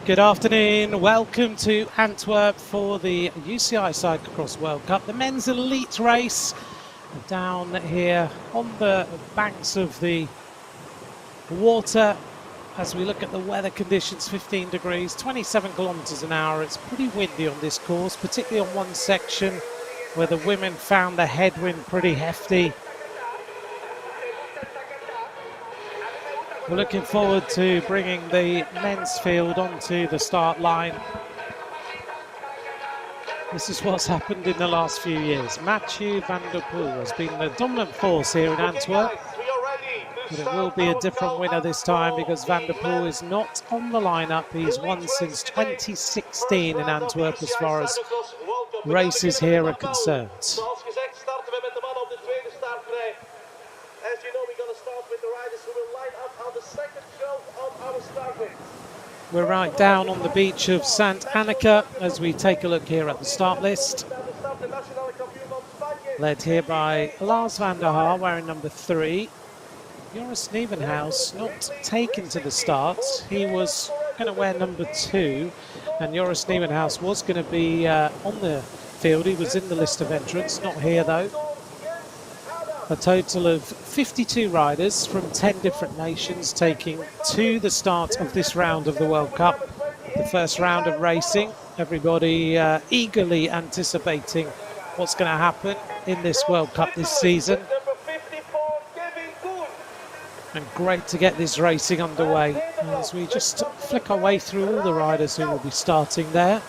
Good afternoon, welcome to Antwerp for the UCI Cyclo-cross World Cup, the men's elite race down here on the banks of the water. As we look at the weather conditions, 15 degrees, 27 kilometers an hour. It's pretty windy on this course, particularly on one section where the women found the headwind pretty hefty. We're looking forward to bringing the men's field onto the start line. This is what's happened in the last few years. Mathieu van der Poel has been the dominant force here in Antwerp. But it will be a different winner this time because Van der Poel is not on the lineup. He's won since 2016 in Antwerp as far as races here are concerned. We're right down on the beach of St. Annika as we take a look here at the start list. Led here by Lars van der Haar wearing number 3. Joris Nieuwenhuis not taken to the start. He was going to wear number 2 and Joris Nieuwenhuis was going to be on the field. He was in the list of entrants, not here though. A total of 52 riders from 10 different nations taking to the start of this round of the World Cup. The first round of racing, everybody eagerly anticipating what's going to happen in this World Cup this season. And great to get this racing underway as we just flick our way through all the riders who will be starting there.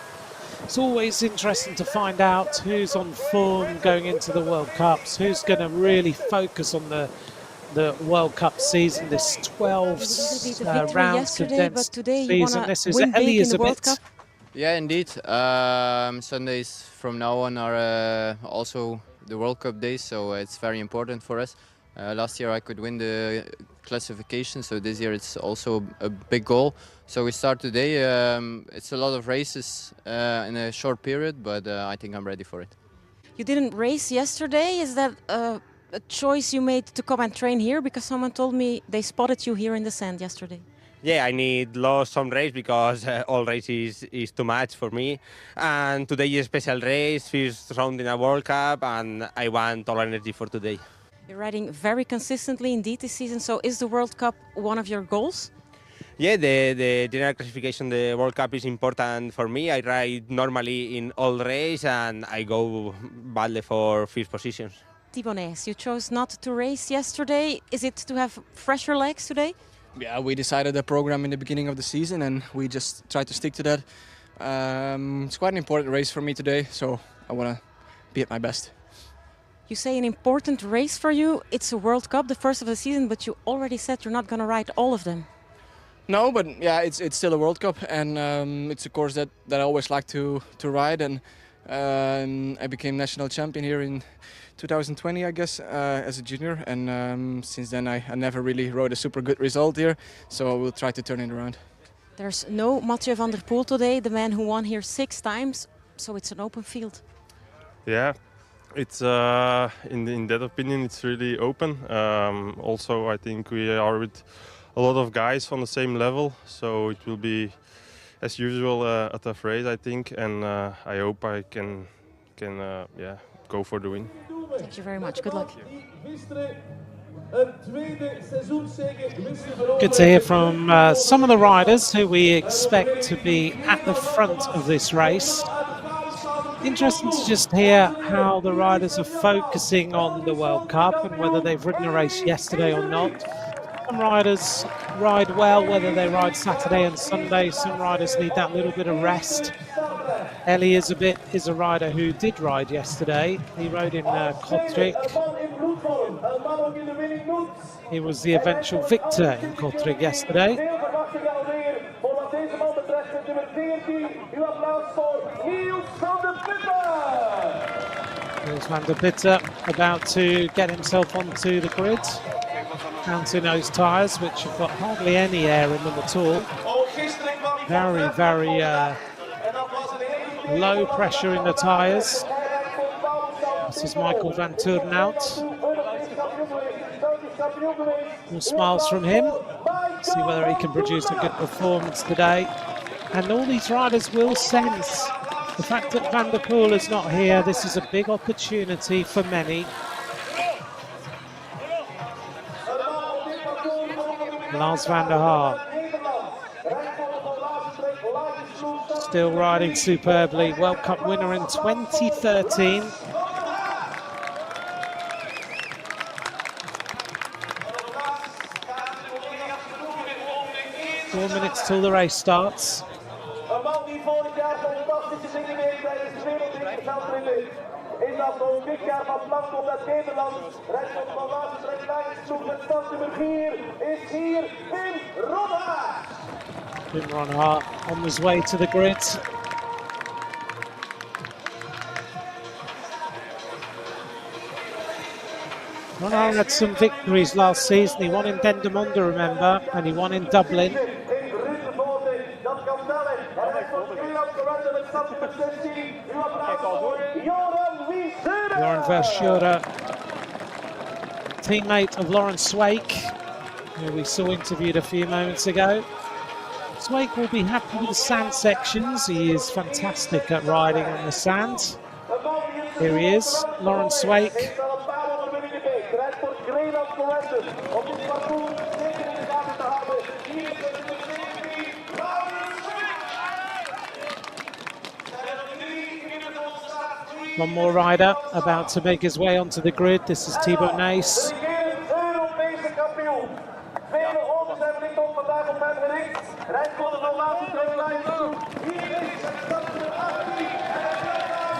It's always interesting to find out who's on form going into the World Cups, who's going to really focus on the World Cup season, this 12 round condensed season. This is Iserbyt. Yeah, indeed. Sundays from now on are also the World Cup days, so it's very important for us. Last year I could win the classification, so this year it's also a big goal. So we start today. It's a lot of races in a short period, but I think I'm ready for it. You didn't race yesterday. Is that a choice you made to come and train here? Because someone told me they spotted you here in the sand yesterday. Yeah, I need lost some race because all races is too much for me. And today is a special race, first round in a World Cup, and I want all energy for today. You're riding very consistently indeed this season, so is the World Cup one of your goals? Yeah, the general classification, the World Cup is important for me. I ride normally in all race and I go badly for first positions. Thibonnet, you chose not to race yesterday. Is it to have fresher legs today? Yeah, we decided the program in the beginning of the season and we just tried to stick to that. It's quite an important race for me today, so I want to be at my best. You say an important race for you. It's a World Cup, the first of the season, but you already said you're not going to ride all of them. No, but yeah, it's still a World Cup, and it's a course that I always like to ride. And I became national champion here in 2020, I guess, as a junior. And since then, I never really rode a super good result here, so I will try to turn it around. There's no Mathieu van der Poel today, the man who won here 6 times, so it's an open field. Yeah. It's in that opinion, it's really open. Also, I think we are with a lot of guys on the same level, so it will be, as usual, a tough race, I think, and I hope I can go for the win. Thank you very much. Good luck. Good to hear from some of the riders who we expect to be at the front of this race. Interesting to just hear how the riders are focusing on the World Cup and whether they've ridden a race yesterday or not. Some riders ride well, whether they ride Saturday and Sunday. Some riders need that little bit of rest. Iserbyt is a rider who did ride yesterday. He rode in Kortrijk. He was the eventual victor in Kortrijk yesterday. Niels van der Putte about to get himself onto the grid. Counter-nose tyres, which have got hardly any air in them at all. Very, very low pressure in the tyres. This is Michael van Turnhout. More smiles from him. See whether he can produce a good performance today. And all these riders will sense the fact that Van der Poel is not here. This is a big opportunity for many. Lars van der Haar still riding superbly. World Cup winner in 2013. Four minutes till the race starts. Is dat zo'n dit jaar van plan komt uit Nederland. Rijdstok van Wagens, rechtlijnstroep met startnummer 4 is hier Pim Ronhaar. Pim Ronhaar on his way to the grid. Ronhaar had some victories last season. He won in Dendermonde, remember, and he won in Dublin. Joran Verschuren, teammate of Laurens Sweeck, who we saw interviewed a few moments ago. Sweeck will be happy with the sand sections. He is fantastic at riding on the sand. Here he is, Laurens Sweeck. One more rider about to make his way onto the grid. This is Thibaut Nys.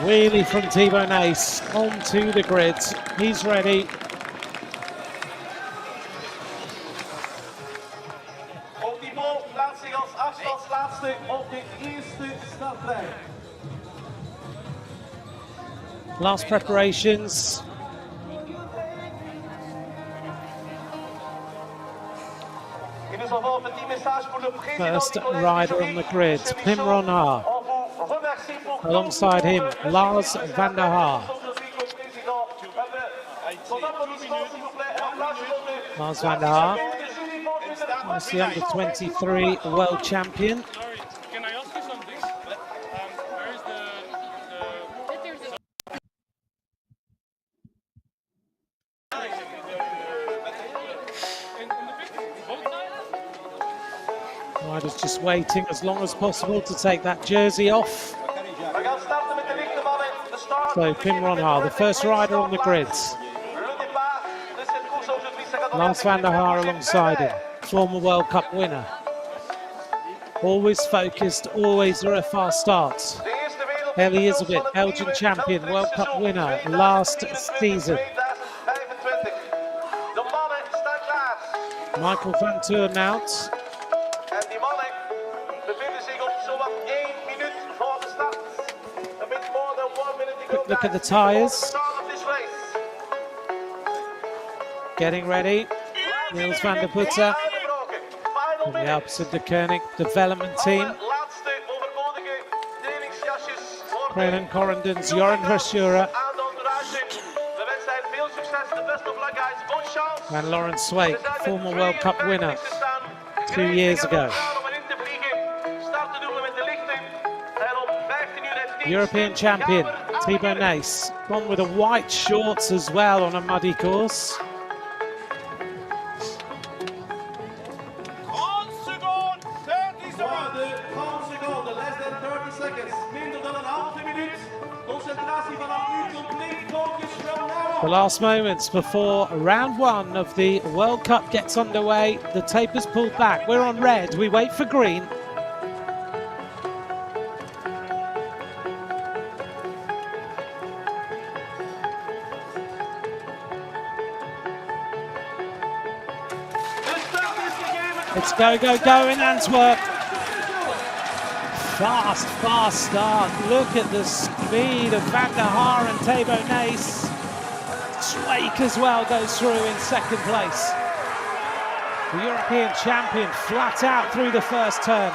Wheelie from Thibaut Nys onto the grid. He's ready. Last preparations. First rider on the grid, Pim Ronhaar. Alongside him, Lars van der Haar. Lars van der Haar, that's the under-23 world champion. Can I ask you something? Where is the Riders just waiting as long as possible to take that jersey off. So Pim Ronhaar, the first rider on the grid. Lars van der Haar alongside him, former World Cup winner. Always focused, always a fast start. Iserbyt, Belgian champion, World Cup winner last season. Michael van Turnhout. Quick look at the tyres. Getting ready. Niels van der Putte from the Alps of the Koenig development team. Krenan Correnden's Joran Verschuren and Laurens Sweeck, former World Cup winner 2 years ago. European champion Thibaut Nys, gone with a white shorts as well on a muddy course. The last moments before round one of the World Cup gets underway. The tape is pulled back. We're on red. We wait for green. It's go, go, go in Antwerp. Fast, fast start. Look at the speed of Van der Haar and Thabo Nace. Swake as well goes through in second place. The European champion flat out through the first turn.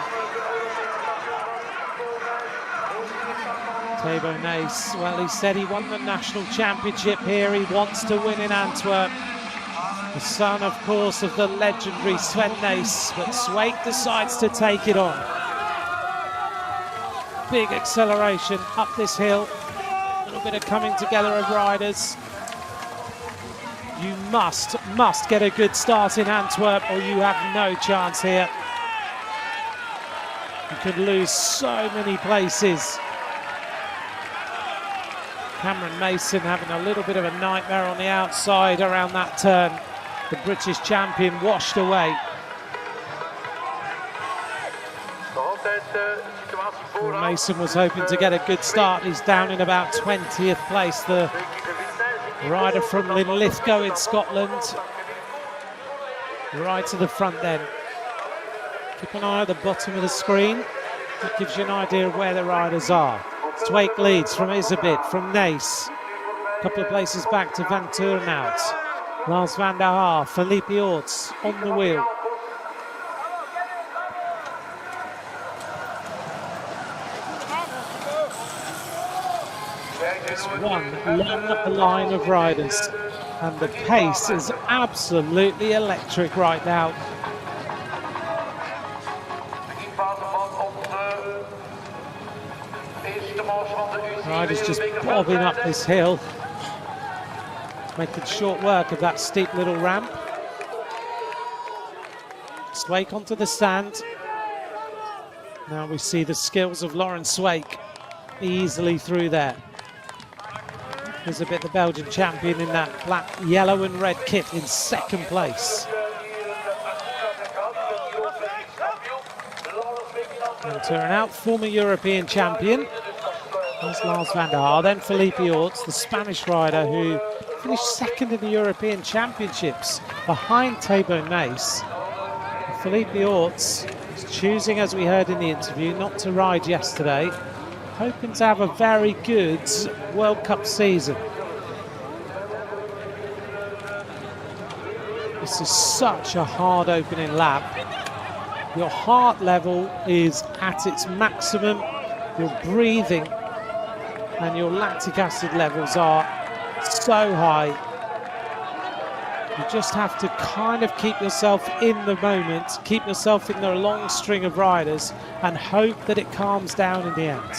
Thabo Nace, well, he said he won the national championship here. He wants to win in Antwerp. The son, of course, of the legendary Sven Nace, but Swake decides to take it on. Big acceleration up this hill. A little bit of coming together of riders. You must get a good start in Antwerp or you have no chance here. You could lose so many places. Cameron Mason having a little bit of a nightmare on the outside around that turn. The British champion washed away. Well, Mason was hoping to get a good start. He's down in about 20th place. The rider from Linlithgow in Scotland. Right to the front then. Keep an eye at the bottom of the screen. That gives you an idea of where the riders are. Swake leads from Iserbyt, from Nace. A couple of places back to Van Turnhout. Lars van der Haar, Felipe Orts on the wheel. It's one long line of riders, and the pace is absolutely electric right now. Riders just bobbing up this hill, making short work of that steep little ramp. Swake onto the sand. Now we see the skills of Laurens Swake easily through there. Iserbyt, the Belgian champion, in that black, yellow and red kit in second place. And Turnhout, former European champion. There's Lars van der Haar, then Felipe Orts, the Spanish rider who finished second in the European Championships behind Thabo Nace. Felipe Orts is choosing, as we heard in the interview, not to ride yesterday, hoping to have a very good World Cup season. This is such a hard opening lap. Your heart level is at its maximum, you're breathing, and your lactic acid levels are so high. You just have to kind of keep yourself in the moment, keep yourself in the long string of riders, and hope that it calms down in the end.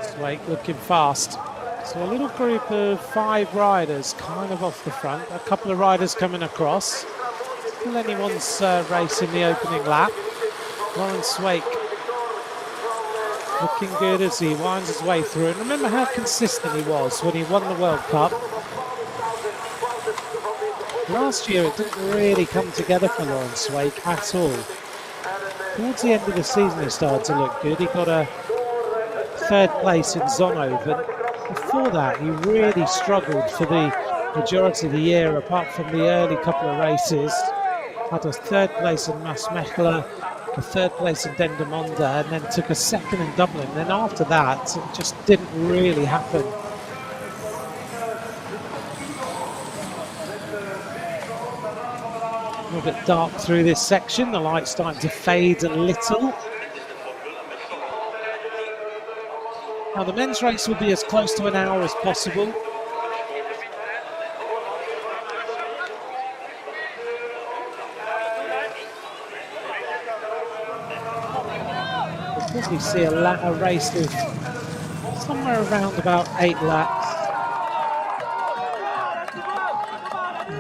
Swake looking fast. So a little group of 5 riders kind of off the front, a couple of riders coming across. Still anyone's race in the opening lap. Laurens Swake looking good as he winds his way through. And remember how consistent he was when he won the World Cup. Last year it didn't really come together for Laurens Swake at all. Towards the end of the season he started to look good. He got a 3rd place in Zonhoven. Before that he really struggled for the majority of the year, apart from the early couple of races. Had a 3rd place in Maasmechelen, a 3rd place in Dendermonde, and then took a 2nd in Dublin. Then after that, it just didn't really happen. A little bit dark through this section, the light's starting to fade a little. Now the men's race will be as close to an hour as possible. We see a race of somewhere around about 8 laps.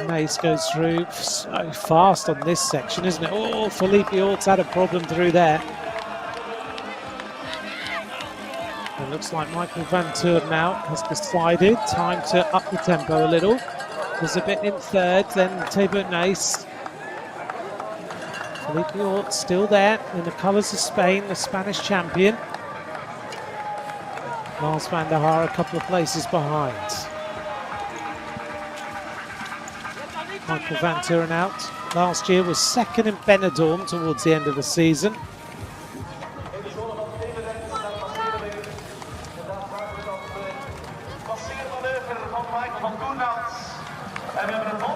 Mace goes through so fast on this section, isn't it? Oh, Felipe Orts had a problem through there. It looks like Michael Van Turnhout has decided time to up the tempo a little. There's a bit in 3rd, then Thabo Nace. Felipe Orts still there in the colours of Spain, the Spanish champion. Lars van der Haar a couple of places behind. Michael van Turenhout last year was second in Benidorm towards the end of the season.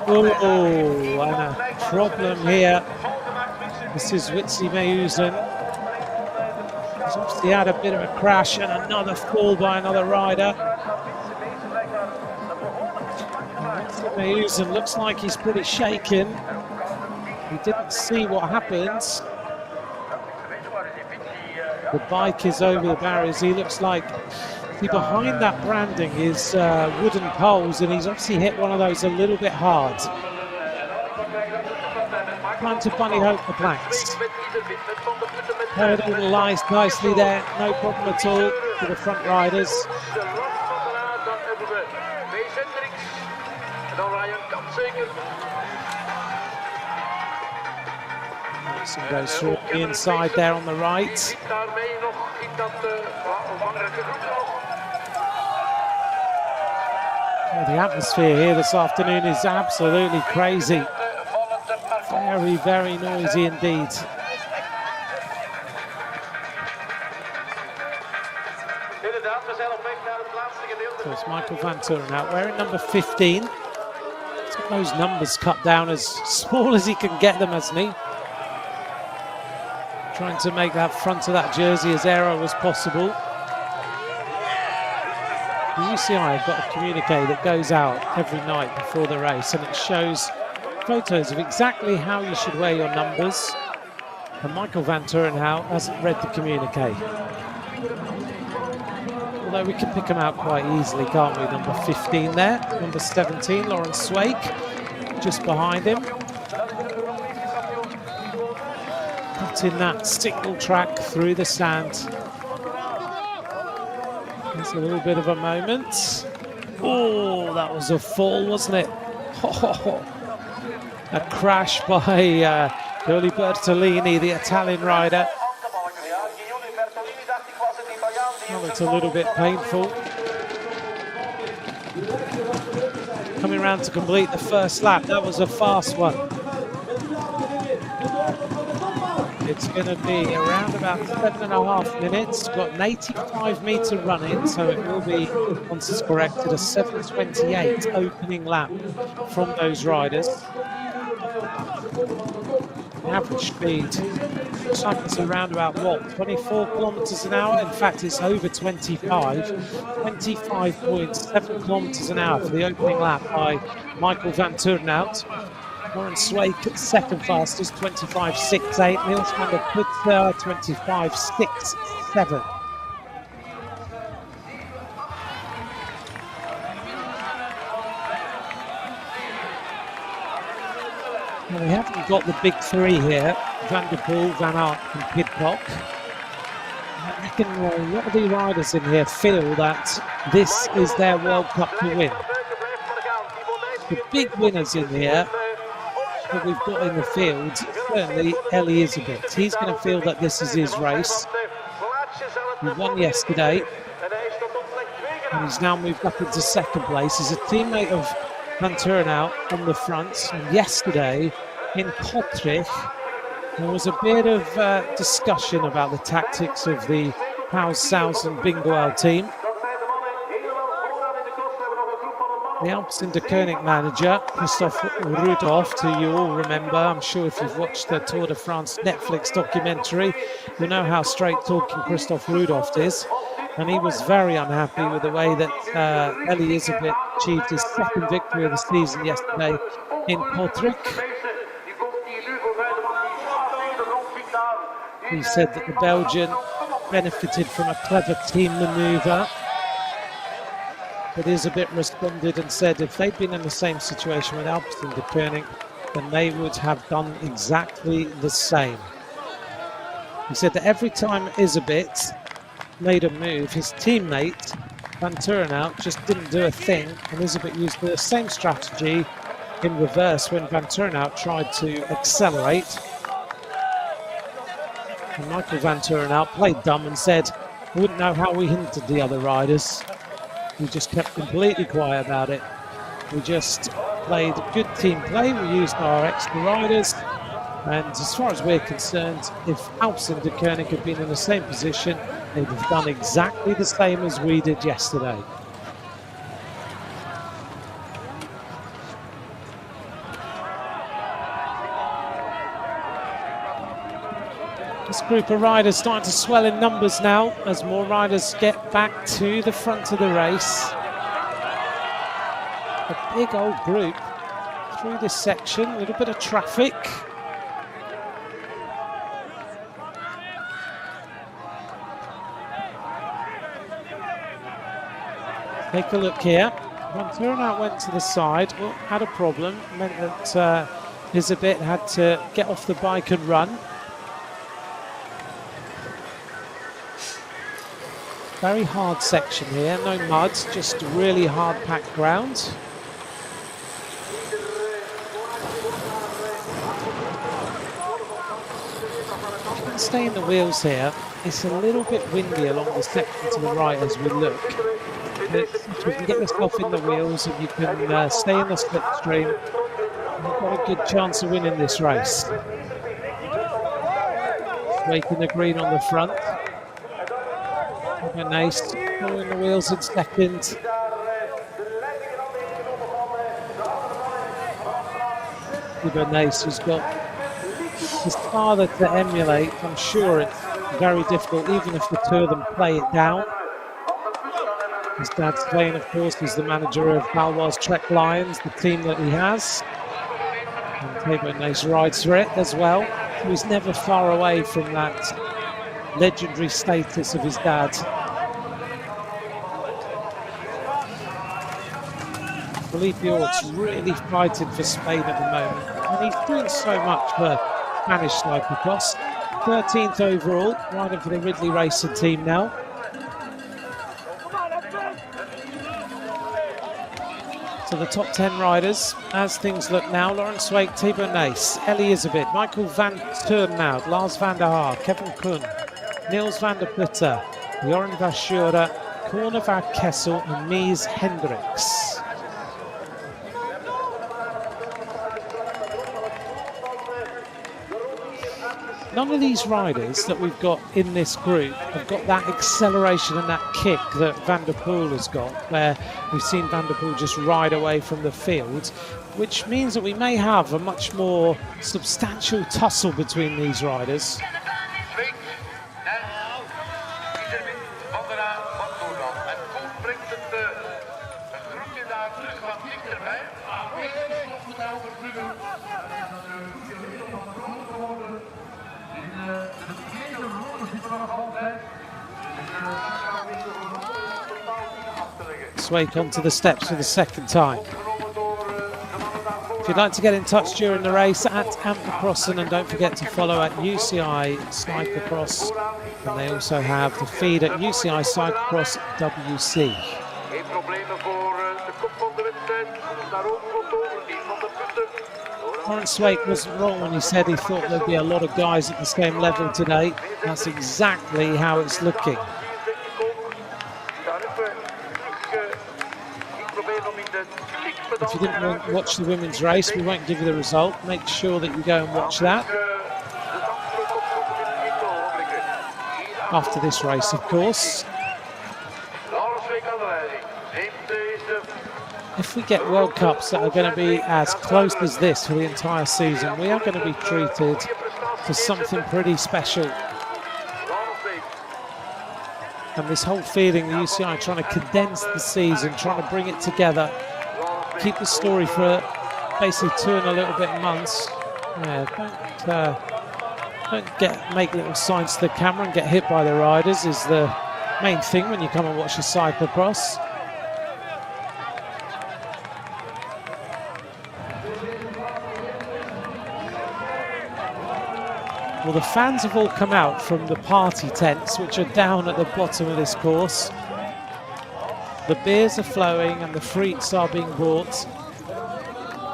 Oh, and a problem here. This is Witsi Meusen. He's obviously had a bit of a crash and another fall by another rider. Witsi Meusen looks like he's pretty shaken. He didn't see what happens. The bike is over the barriers. He looks like behind that branding is wooden poles, and he's obviously hit one of those a little bit hard. Trying to bunny hope the planks. Hurdle lies nicely there, no problem at all for the front riders. Mason goes through the inside there on the right. Well, the atmosphere here this afternoon is absolutely crazy. Very, very noisy indeed. So it's Michael van Turenhout wearing number 15. He's got those numbers cut down as small as he can get them, hasn't he? Trying to make that front of that jersey as aero as possible. The UCI have got a communique that goes out every night before the race, and it shows photos of exactly how you should wear your numbers. And Michael van Turenhout hasn't read the communique. Although we can pick them out quite easily, can't we? Number 15 there, number 17, Lawrence Swake, just behind him. Cutting that signal track through the sand. There's a little bit of a moment. Oh, that was a fall, wasn't it? A crash by Giulio Bertolini, the Italian rider. Well, it's a little bit painful. Coming around to complete the first lap, that was a fast one. It's going to be around about 7.5 minutes. Got an 85-metre run in, so it will be, once it's corrected, a 7:28 opening lap from those riders. The average speed looks like it's around about, what, 24 kilometres an hour? In fact, it's over 25. 25.7 kilometres an hour for the opening lap by Michael van Turenhout. Lawrence Swake second fastest, 25.68. Niels van der Putte, 25.67. Well, we haven't got the big three here, Van der Poel, Van Aert and Pidcock. I reckon a lot of the riders in here feel that this is their World Cup to win. The big winners in here that we've got in the field, certainly Iserbyt. He's going to feel that this is his race. He won yesterday, and he's now moved up into second place. He's a teammate of Van Turenhout on the front. And yesterday in Kortrijk, there was a bit of discussion about the tactics of the Pauwels Bingoel team. The Alps in de Koning manager, Christophe Rudolph, who you all remember. I'm sure if you've watched the Tour de France Netflix documentary, you'll know how straight-talking Christophe Rudolph is. And he was very unhappy with the way that Iserbyt achieved his second victory of the season yesterday in Kortrijk. He said that the Belgian benefited from a clever team manoeuvre. But Iserbyt responded and said if they'd been in the same situation with Alps in de Koning, then they would have done exactly the same. He said that every time Iserbyt made a move, his teammate Van Turenhout just didn't do a thing, and Iserbyt used the same strategy in reverse when Van Turenhout tried to accelerate. And Michael Van Turenhout played dumb and said, "I wouldn't know how we hindered the other riders. We just kept completely quiet about it. We just played good team play. We used our extra riders. And as far as we're concerned, if Alps and De Koning had been in the same position, they'd have done exactly the same as we did yesterday. This group of riders starting to swell in numbers now as more riders get back to the front of the race. A big old group through this section, a little bit of traffic. Take a look here. One turnout went to the side, well, had a problem, meant that Iserbyt had to get off the bike and run. Very hard section here, no mud, just really hard packed ground. Stay in the wheels here. It's a little bit windy along the section to the right as we look. But if you can get yourself in the wheels and you can stay in the slipstream, you've got a good chance of winning this race. Waking the green on the front. Nice, following the wheels in second. Nice, who's got his father to emulate. I'm sure it's very difficult, even if the two of them play it down. His dad's playing, of course, he's the manager of Valois Trek Lions, the team that he has. And Nice rides for it as well. So he's never far away from that legendary status of his dad. Philippe Yort's really fighting for Spain at the moment, and he's doing so much for Spanish cyclocross. 13th overall, riding for the Ridley Racing team now. So the top 10 riders, as things look now: Laurens Sweeck, Thibaut Nace, Ellie Iserbyt, Michael van Turnhout, Lars van der Haar, Kevin Kuhn, Niels van der Putter, Joran Verschuren, Corne van Kessel and Mies Hendricks. None of these riders that we've got in this group have got that acceleration and that kick that Van der Poel has got, where we've seen Van der Poel just ride away from the field, which means that we may have a much more substantial tussle between these riders. Sweeck onto the steps for the second time. If you'd like to get in touch during the race, at Antwerpen, and don't forget to follow at UCI Cyclo-cross, and they also have the feed at UCI Cyclo-cross WC. Laurens Sweeck was wrong when he said he thought there'd be a lot of guys at the same level today. That's exactly how it's looking. If you didn't watch the women's race, we won't give you the result. Make sure that you go and watch that. After this race, of course. If we get World Cups that are going to be as close as this for the entire season, we are going to be treated to something pretty special. And this whole feeling, the UCI trying to condense the season, trying to bring it together, keep the story for basically 2 and a little bit months. Yeah, don't make little signs to the camera and get hit by the riders is the main thing when you come and watch the cyclocross. Well, the fans have all come out from the party tents, which are down at the bottom of this course. The beers are flowing and the frites are being bought,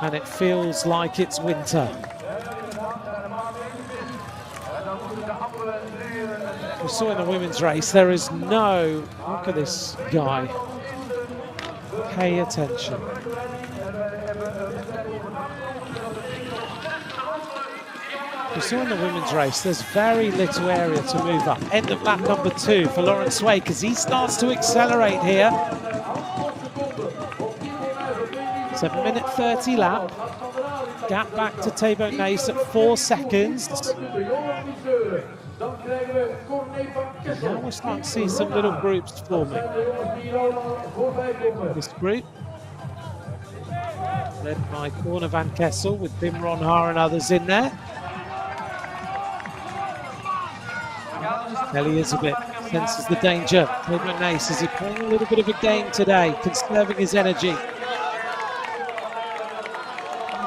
and it feels like it's winter. We saw in the women's race, there is no, look at this guy, pay attention. We saw in the women's race, there's very little area to move up. End of lap number 2 for Lawrence Wake as he starts to accelerate here. It's a minute 30 lap. Gap back to Thabo Nace at 4 seconds. And now we're starting to see some little groups forming. This group, led by Corne van Kessel with Pim Ronhaar and others in there. Ellie Iserbyt senses the danger. Thabo Nace, is he playing a little bit of a game today, conserving his energy?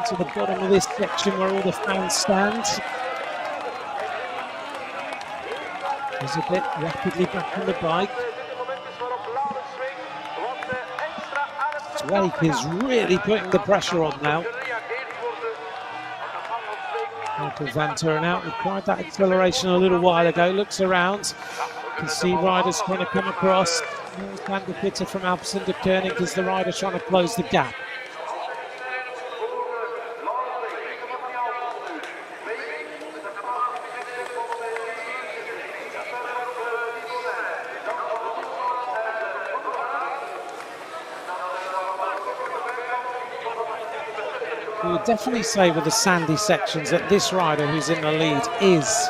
To the bottom of this section where all the fans stand. Iserbyt rapidly back on the bike. Wake is really putting the pressure on now. Michael Van Turnhout required that acceleration a little while ago. Looks around. You can see riders trying to come across. Van der Putte from Alpecin de Koning is the rider trying to close the gap. We would definitely say with the sandy sections that this rider who's in the lead is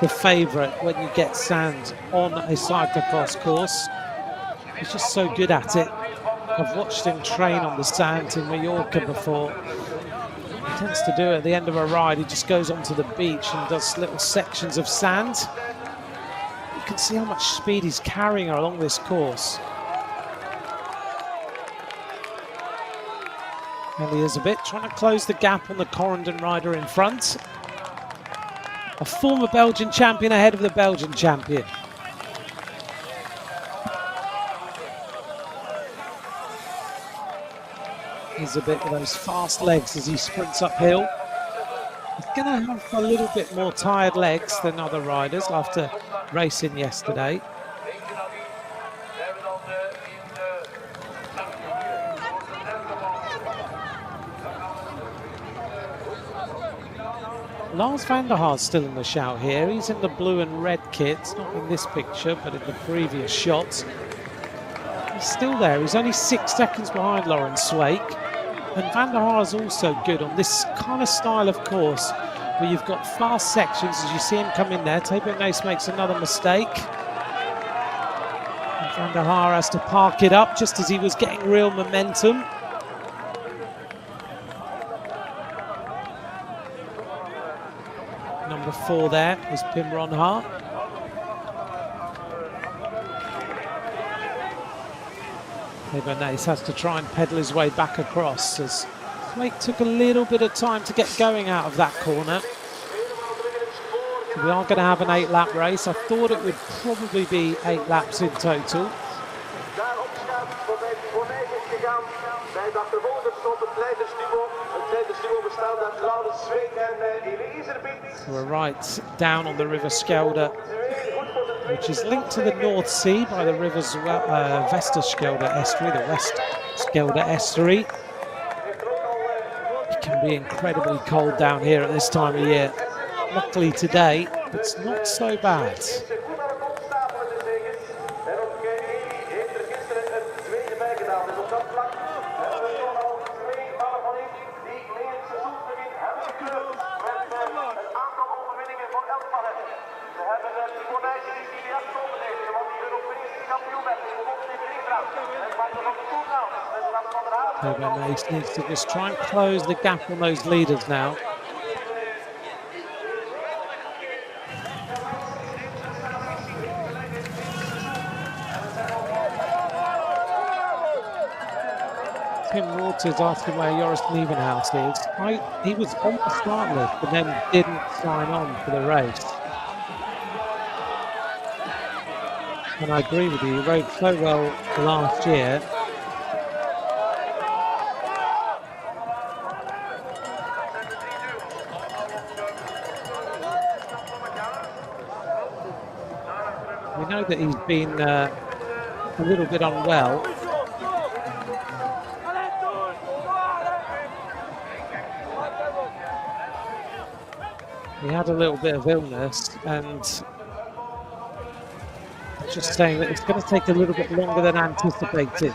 the favourite when you get sand on a cyclocross course. He's just so good at it. I've watched him train on the sand in Mallorca before. He tends to do it at the end of a ride. He just goes onto the beach and does little sections of sand. You can see how much speed he's carrying along this course. Ellie Iserbyt trying to close the gap on the Corendon rider in front. A former Belgian champion ahead of the Belgian champion. Iserbyt with those fast legs as he sprints uphill. He's going to have a little bit more tired legs than other riders after racing yesterday. Lars van der Haar's still in the shout here. He's in the blue and red kit, not in this picture, but in the previous shot. He's still there. He's only 6 seconds behind Lawrence Wake. And van der Haar is also good on this kind of style of course, where you've got fast sections as you see him come in there. Thabo Nace makes another mistake. And van der Haar has to park it up just as he was getting real momentum. Number 4 there was Pim Ronhaar. Thabo Nace has to try and pedal his way back across as Wake took a little bit of time to get going out of that corner. We are going to have an 8-lap race. I thought it would probably be 8 laps in total. We're right down on the River Schelde, which is linked to the North Sea by the river's Westerschelde estuary, the West Schelde estuary. It can be incredibly cold down here at this time of year. Luckily today, it's not so bad. Thabo Nace needs to just try and close the gap on those leaders now. Tim Waters asking where Joris Nieuwenhuis is. He was on the start list but then didn't sign on for the race. And I agree with you, he rode so well last year. We know that he's been a little bit unwell. He had a little bit of illness, and just saying that it's going to take a little bit longer than anticipated.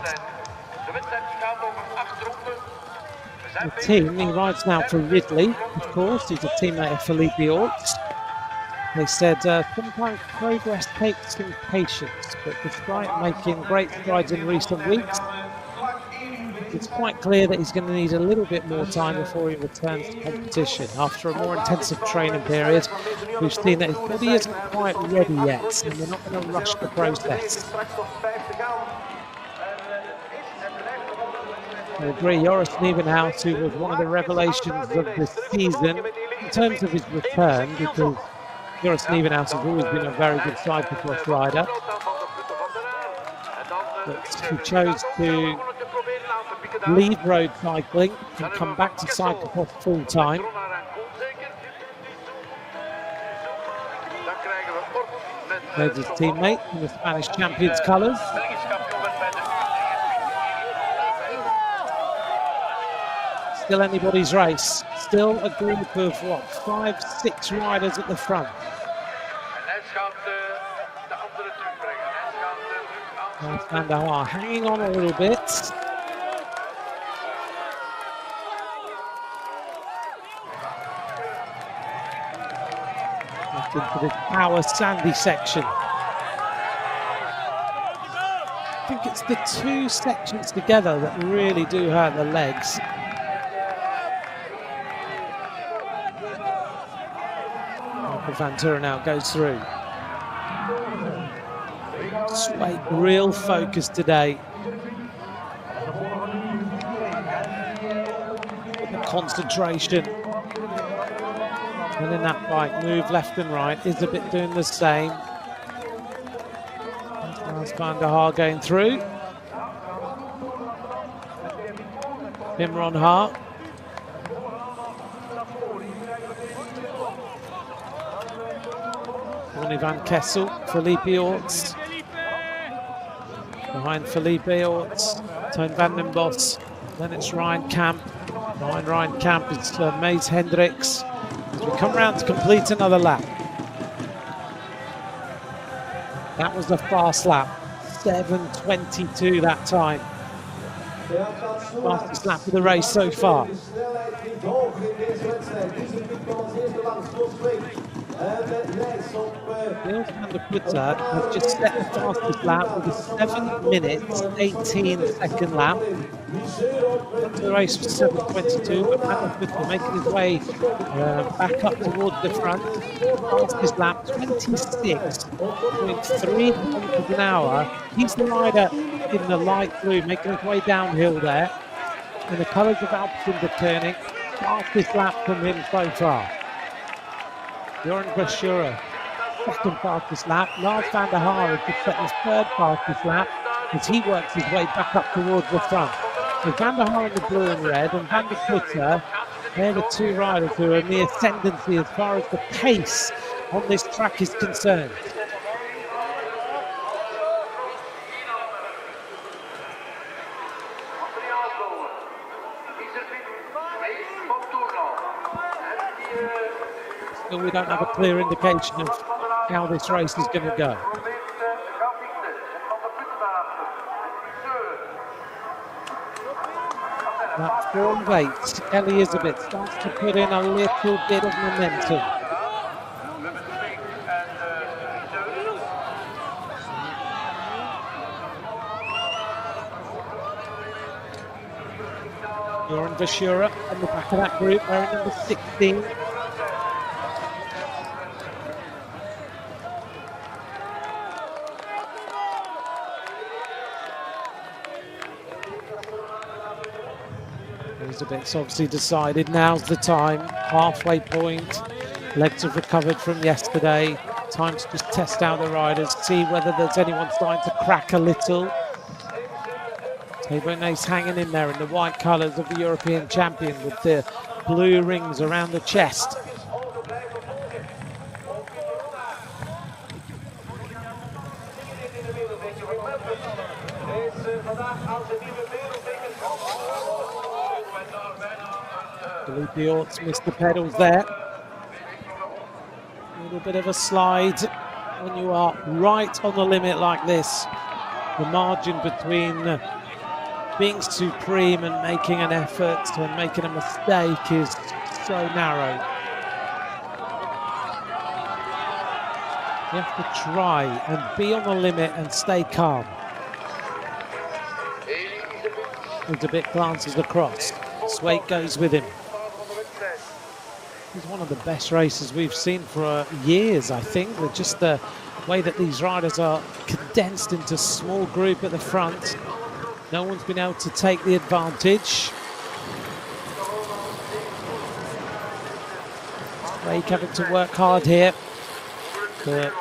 The team, he rides now for Ridley, of course. He's a teammate of Felipe Orts. They said sometimes progress takes some patience, but despite making great strides in recent weeks, it's quite clear that he's going to need a little bit more time before he returns to competition. After a more intensive training period, we've seen that his body isn't quite ready yet, and we're not going to rush the process. I agree, Joris Nieuwenhuis, who was one of the revelations of this season in terms of his return, because Joris Nieuwenhuis has always been a very good cyclo-cross rider. But he chose to leave road cycling and come back to cyclo-cross full time. There's his teammate in the Spanish champions colours. Still anybody's race. Still a group of what, 5, 6 riders at the front. Van der Haar hanging on a little bit. Back into this power sandy section. I think it's the two sections together that really do hurt the legs. Van Turenhout goes through. Sway, real focus today. The concentration. And in that bike, move left and right. Iserbyt doing the same. That's Van der Haar going through. Imran Hart. Van Kessel, Felipe Orts. Behind Felipe Orts, Toon van den Bos. Then it's Ryan Kamp. Behind Ryan Kamp is Maes Hendricks. As we come round to complete another lap. That was a fast lap. 7:22 that time. Fastest lap of the race so far. Niels van der Putter has just set the fastest lap with a 7:18 lap. The race was 7:22, but Van der Putter making his way back up towards the front. Fastest lap, 26.3 kilometers an hour. He's the rider in the light blue, making his way downhill there. In the colours of Alpecin-de-Koning, fastest lap from him so far. Joran Verschuren, second fastest lap. Lars van der Haar has just set his third fastest lap as he works his way back up towards the front. So Van der Haar in the blue and red, and Van der Putter, they're the two riders who are in the ascendancy as far as the pace on this track is concerned. Still, we don't have a clear indication of how this race is going to go. That 4 of 8, Ellie Iserbyt starts to put in a little bit of momentum. Joran Verschuren on the back of that group, wearing number 16. Iserbyt's obviously decided now's the time, halfway point. Legs have recovered from yesterday. Time to just test out the riders, see whether there's anyone starting to crack a little. Iserbyt's hanging in there in the white colours of the European champion with the blue rings around the chest. Felipe Orts missed the pedals there. little bit of a slide when you are right on the limit like this. The margin between being supreme and making an effort and making a mistake is so narrow. You have to try and be on the limit and stay calm. Iserbyt glances across. Swake goes with him. He's one of the best races we've seen for years, I think, with just the way that these riders are condensed into a small group at the front. No one's been able to take the advantage. Swake having to work hard here. The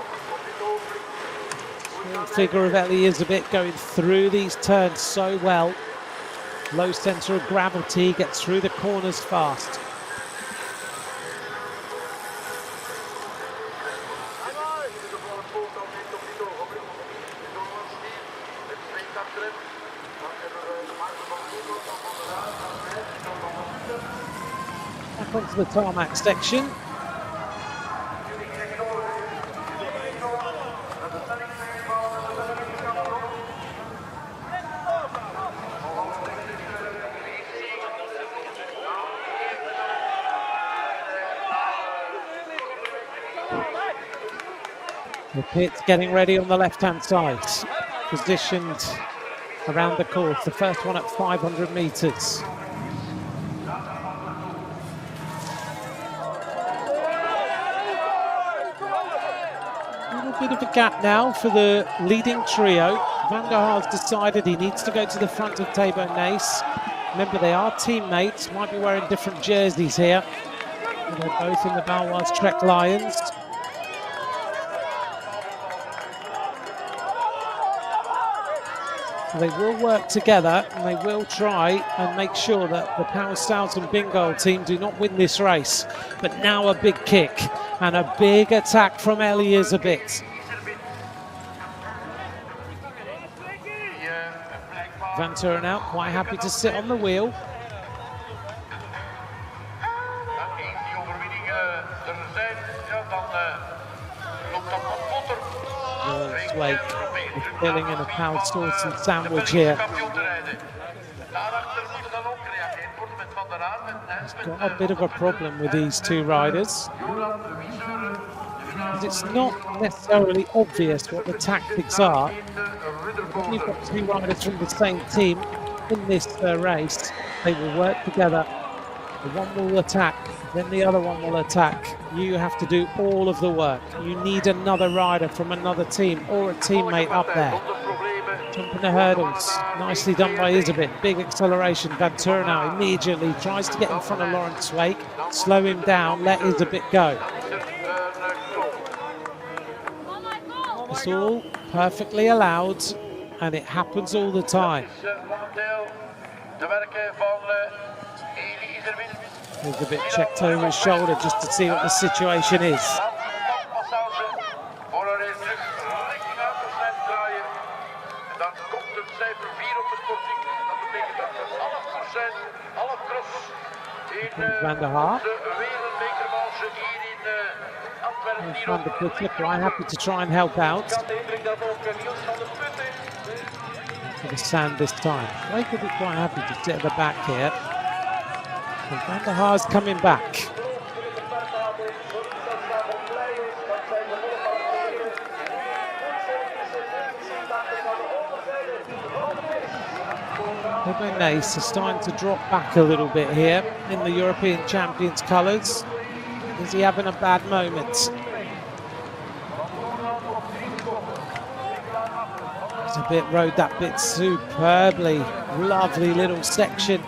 small figure of Iserbyt going through these turns so well. Low centre of gravity, gets through the corners fast. Back onto the tarmac section. The pit's getting ready on the left-hand side, positioned around the course. The first one at 500 metres. A little bit of a gap now for the leading trio. Van der Haar's decided he needs to go to the front of Thabo Nace. Remember, they are teammates, might be wearing different jerseys here. They're both in the Baloise Trek Lions. They will work together and they will try and make sure that the Power Stouts and Bingo team do not win this race. But now a big kick and a big attack from Iserbyt. Van Turnhout quite happy to sit on the wheel. Swake is filling in a pound sauce and sandwich here. He's got a bit of a problem with these two riders. It's not necessarily obvious what the tactics are. When you've got two riders from the same team in this race, they will work together. The one will attack, then the other one will attack. You have to do all of the work. You need another rider from another team or a teammate up there. Jumping the hurdles, nicely done by Iserbyt. Big acceleration. Van Turnhout immediately tries to get in front of Laurent Swake, slow him down, let Iserbyt go. It's all perfectly allowed, and it happens all the time. Iserbyt checked over his shoulder just to see what the situation is. Van der Haar. Van der Putte quite happy to try and help out. For the sand this time. Blake will be quite happy to sit at the back here. And Van der Haar's coming back. Thabo Nace is starting to drop back a little bit here in the European Champions colours. Is he having a bad moment? Iserbyt rode that bit superbly. Lovely little section.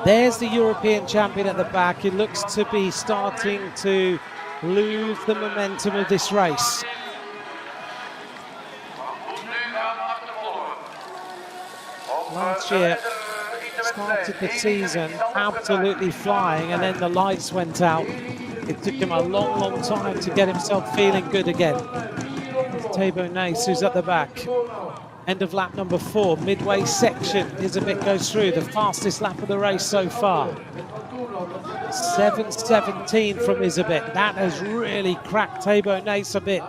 There's the European champion at the back. It looks to be starting to lose the momentum of this race. Last year, started the season absolutely flying, and then the lights went out. It took him a long, long time to get himself feeling good again. It's Thabo Nace who's at the back. End of lap number 4, midway section. Iserbyt goes through, the fastest lap of the race so far. 7:17 from Iserbyt. That has really cracked Thabo Nace a bit.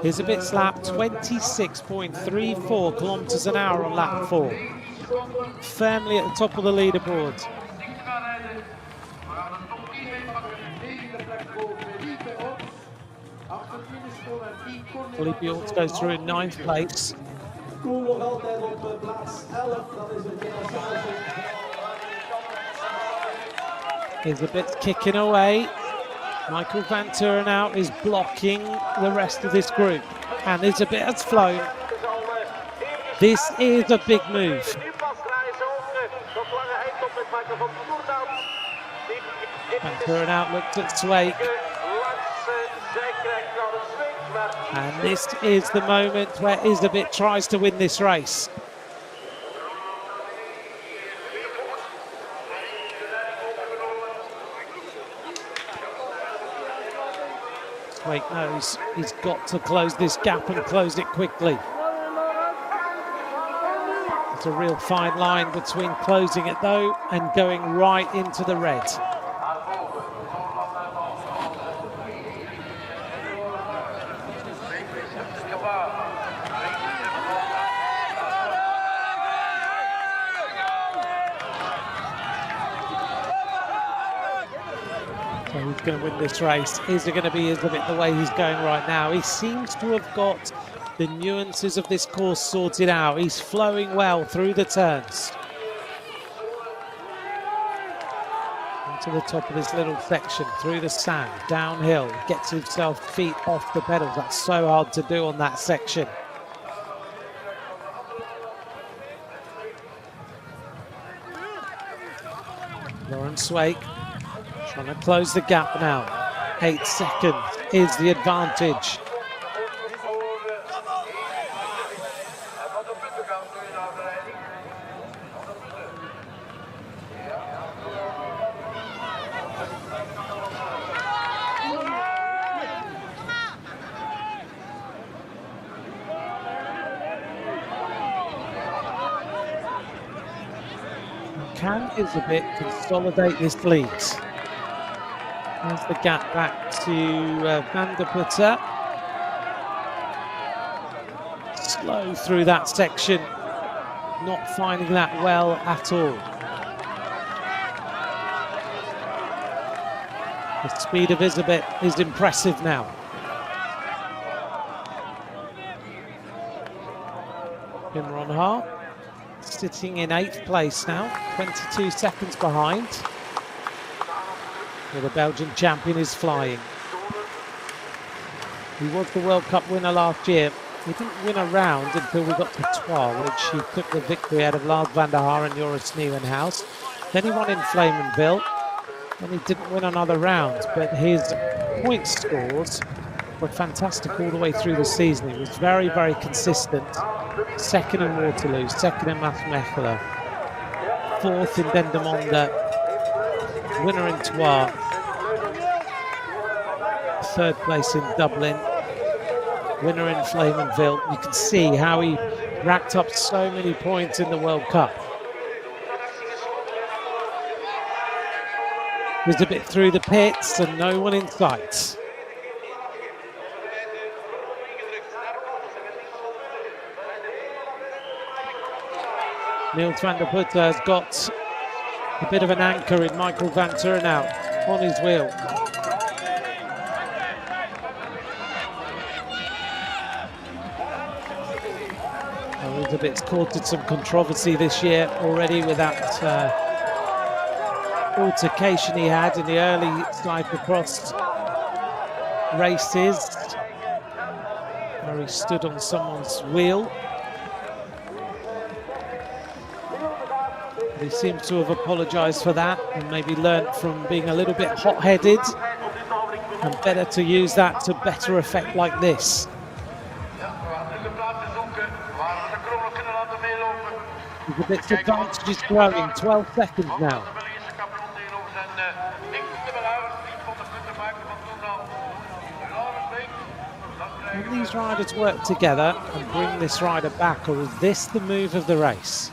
Iserbyt's lap 26.34 kilometers an hour on lap 4. Firmly at the top of the leaderboard. Ollie Bjork goes through in 9th place. Koel nog altijd op plaats 11, dat is het Iserbyt's kicking away. Michael van Turenhout is blocking the rest of this group. And Iserbyt has flown. This is a big move. Van Turenhout looked at Zweig. And this is the moment where Iserbyt tries to win this race. Zweig knows he's got to close this gap and close it quickly. It's a real fine line between closing it though and going right into the red. So who's going to win this race? Is it going to be Iserbyt the way he's going right now? He seems to have got the nuances of this course sorted out. He's flowing well through the turns. Onto the top of this little section, through the sand, downhill, gets himself feet off the pedals. That's so hard to do on that section. Laurens Zweig trying to close the gap now. 8 seconds is the advantage. Can Iserbyt consolidate this lead? There's the gap back to Van der Putte. Slow through that section, not finding that well at all. The speed of Iserbyt is impressive now. Imran Haar sitting in 8th place now, 22 seconds behind. Well, the Belgian champion is flying. He was the World Cup winner last year. He didn't win a round until we got to Troyes, which he took the victory out of Lars van der Haar and Joris Nieuwenhuis. Then he won in Flamanville, and he didn't win another round. But his point scores were fantastic all the way through the season. He was very, very consistent. 2nd in Waterloo, 2nd in Maasmechelen, 4th in Dendermonde, winner in Troyes, 3rd place in Dublin, winner in Flamanville. You can see how he racked up so many points in the World Cup. Was a bit through the pits and no one in sight. Niels van der Putte has got a bit of an anchor in Michael van Turenhout on his wheel. Well, Iserbyt's courted some controversy this year already with that altercation he had in the early cyclo-cross races, where he stood on someone's wheel. He seems to have apologised for that and maybe learnt from being a little bit hot-headed, and better to use that to better effect like this. Iserbyt's advantage is growing, 12 seconds now. Can these riders work together and bring this rider back, or is this the move of the race?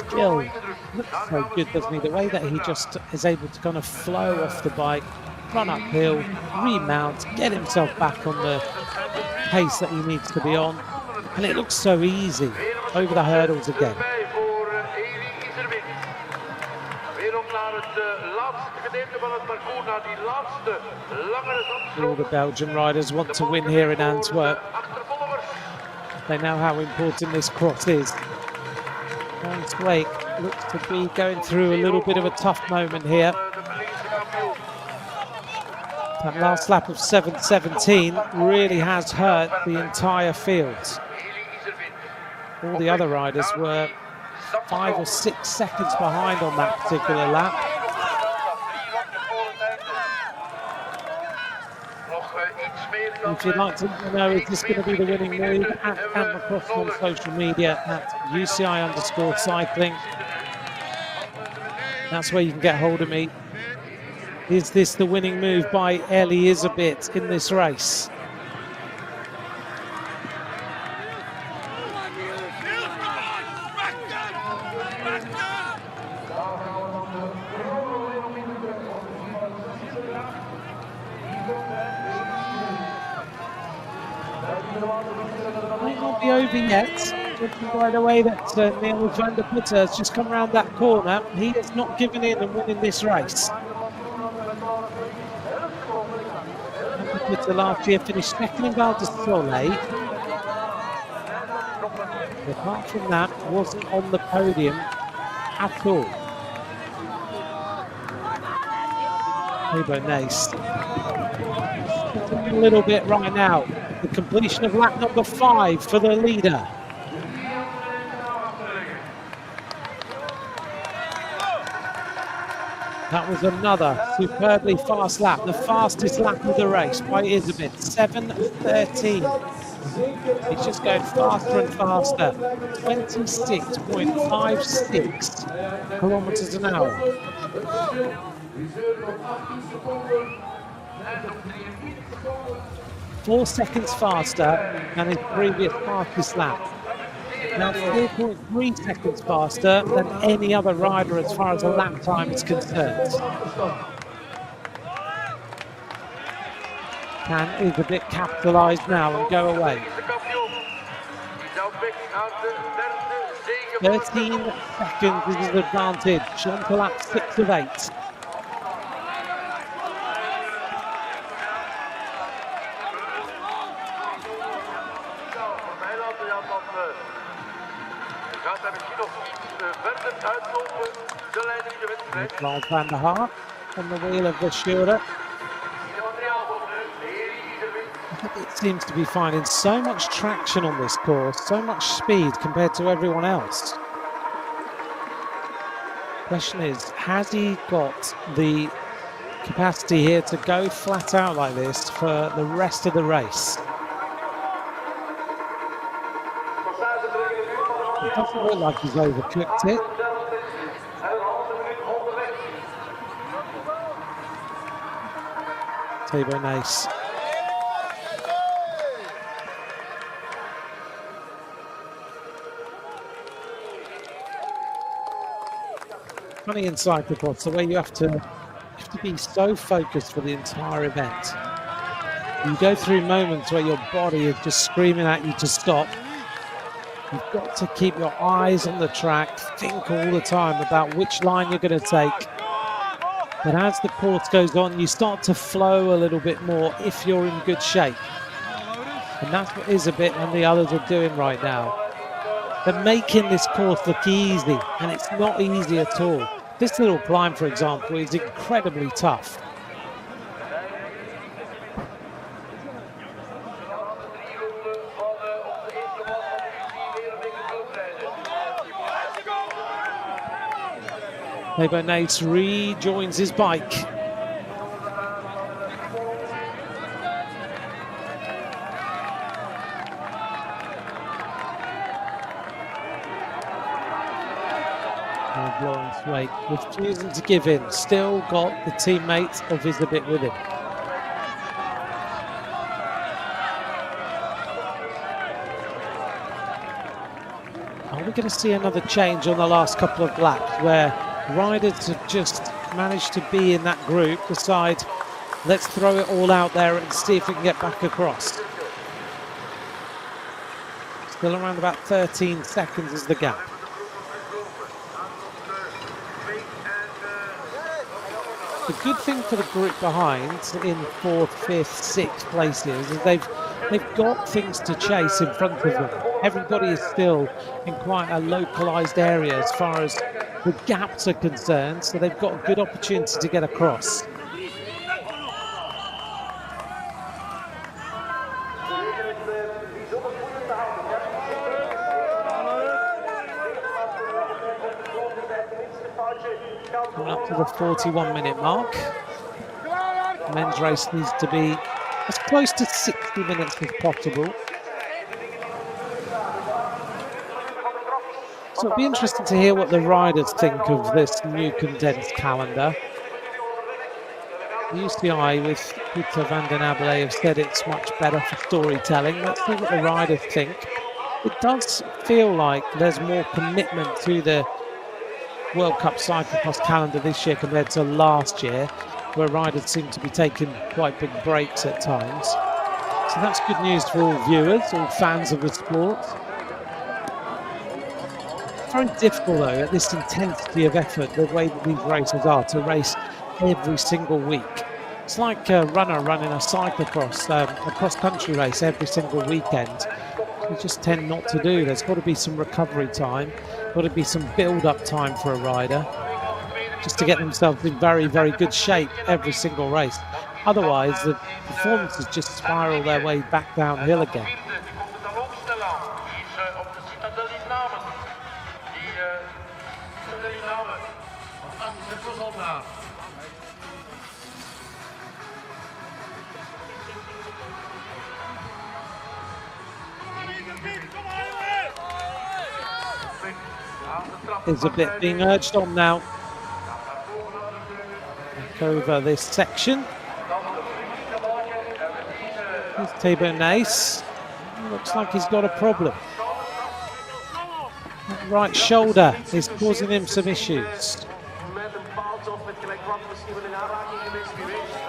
Still looks so good, doesn't he? The way that he just is able to kind of flow off the bike, run uphill, remount, get himself back on the pace that he needs to be on. And it looks so easy over the hurdles again. All the Belgian riders want to win here in Antwerp. They know how important this cross is. Hans Wake looks to be going through a little bit of a tough moment here. That last lap of 7:17 really has hurt the entire field. All the other riders were 5 or 6 seconds behind on that particular lap. If you'd like to know, is this going to be the winning move, at Cyclo-cross on social media at UCI_cycling. That's where you can get hold of me. Is this the winning move by Iserbyt in this race? Might not be over yet, judging by the way that Neil van der Putte has just come around that corner. He has not given in and winning this race. Van der Putte last year finished second in Val di Sole. Apart from that, wasn't on the podium at all. Nice. A little bit right now. The completion of lap number 5 for the leader. That was another superbly fast lap, the fastest lap of the race by Iserbyt, 7:13. He's just going faster and faster, 26.56 kilometers an hour. 4 seconds faster than his previous fastest lap. Now 4.3 seconds faster than any other rider as far as a lap time is concerned. Can Iserbyt capitalise now and go away? 13 seconds is his advantage on to lap 6 of 8. Lars van der Haar on the wheel of the Schura. It seems to be finding so much traction on this course, so much speed compared to everyone else. Question is, has he got the capacity here to go flat out like this for the rest of the race? It doesn't look like he's overcooked it. Nice. Funny in cyclocross, the way you have to be so focused for the entire event. You go through moments where your body is just screaming at you to stop. You've got to keep your eyes on the track, think all the time about which line you're going to take. But as the course goes on, you start to flow a little bit more if you're in good shape. And that's what Iserbyt and the others are doing right now. They're making this course look easy, and it's not easy at all. This little climb, for example, is incredibly tough. Nace rejoins his bike. Lawrence Wake refusing to give in. Still got the teammates of Iserbyt with him. Are we going to see another change on the last couple of laps where riders have just managed to be in that group, decide, let's throw it all out there and see if we can get back across? Still around about 13 seconds is the gap. The good thing for the group behind in 4th, 5th, 6th places is they've got things to chase in front of them. Everybody is still in quite a localized area as far as the gaps are concerned, so they've got a good opportunity to get across. Coming up to the 41-minute mark. The men's race needs to be as close to 60 minutes as possible. So it'll be interesting to hear what the riders think of this new condensed calendar. The UCI with Peter van den Abele have said it's much better for storytelling. Let's see what the riders think. It does feel like there's more commitment to the World Cup Cyclo-cross calendar this year compared to last year, where riders seem to be taking quite big breaks at times. So that's good news for all viewers, all fans of the sport. It's very difficult though, at this intensity of effort, the way that these races are, to race every single week. It's like a runner running a cyclocross, a cross-country race every single weekend. We just tend not to do. There's got to be some recovery time, got to be some build-up time for a rider, just to get themselves in very, very good shape every single race. Otherwise, the performances just spiral their way back downhill again. Iserbyt being urged on now. Back over this section. Here's Thibaut Nace. Looks like he's got a problem. That right shoulder is causing him some issues.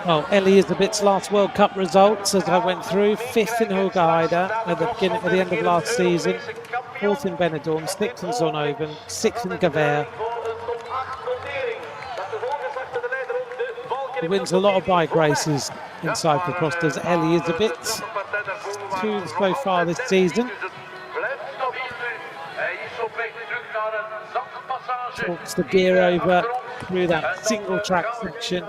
Well, Ellie Iserbyt's last World Cup results, as I went through, 5th in Hoogaida at the end of last season, 4th in Benidorm, 6th in Zonhoven, 6th in Gavert. He wins a lot of bike races in cyclocross, does Ellie Iserbyt. 2 so far this season. Talks the gear over through that single track section.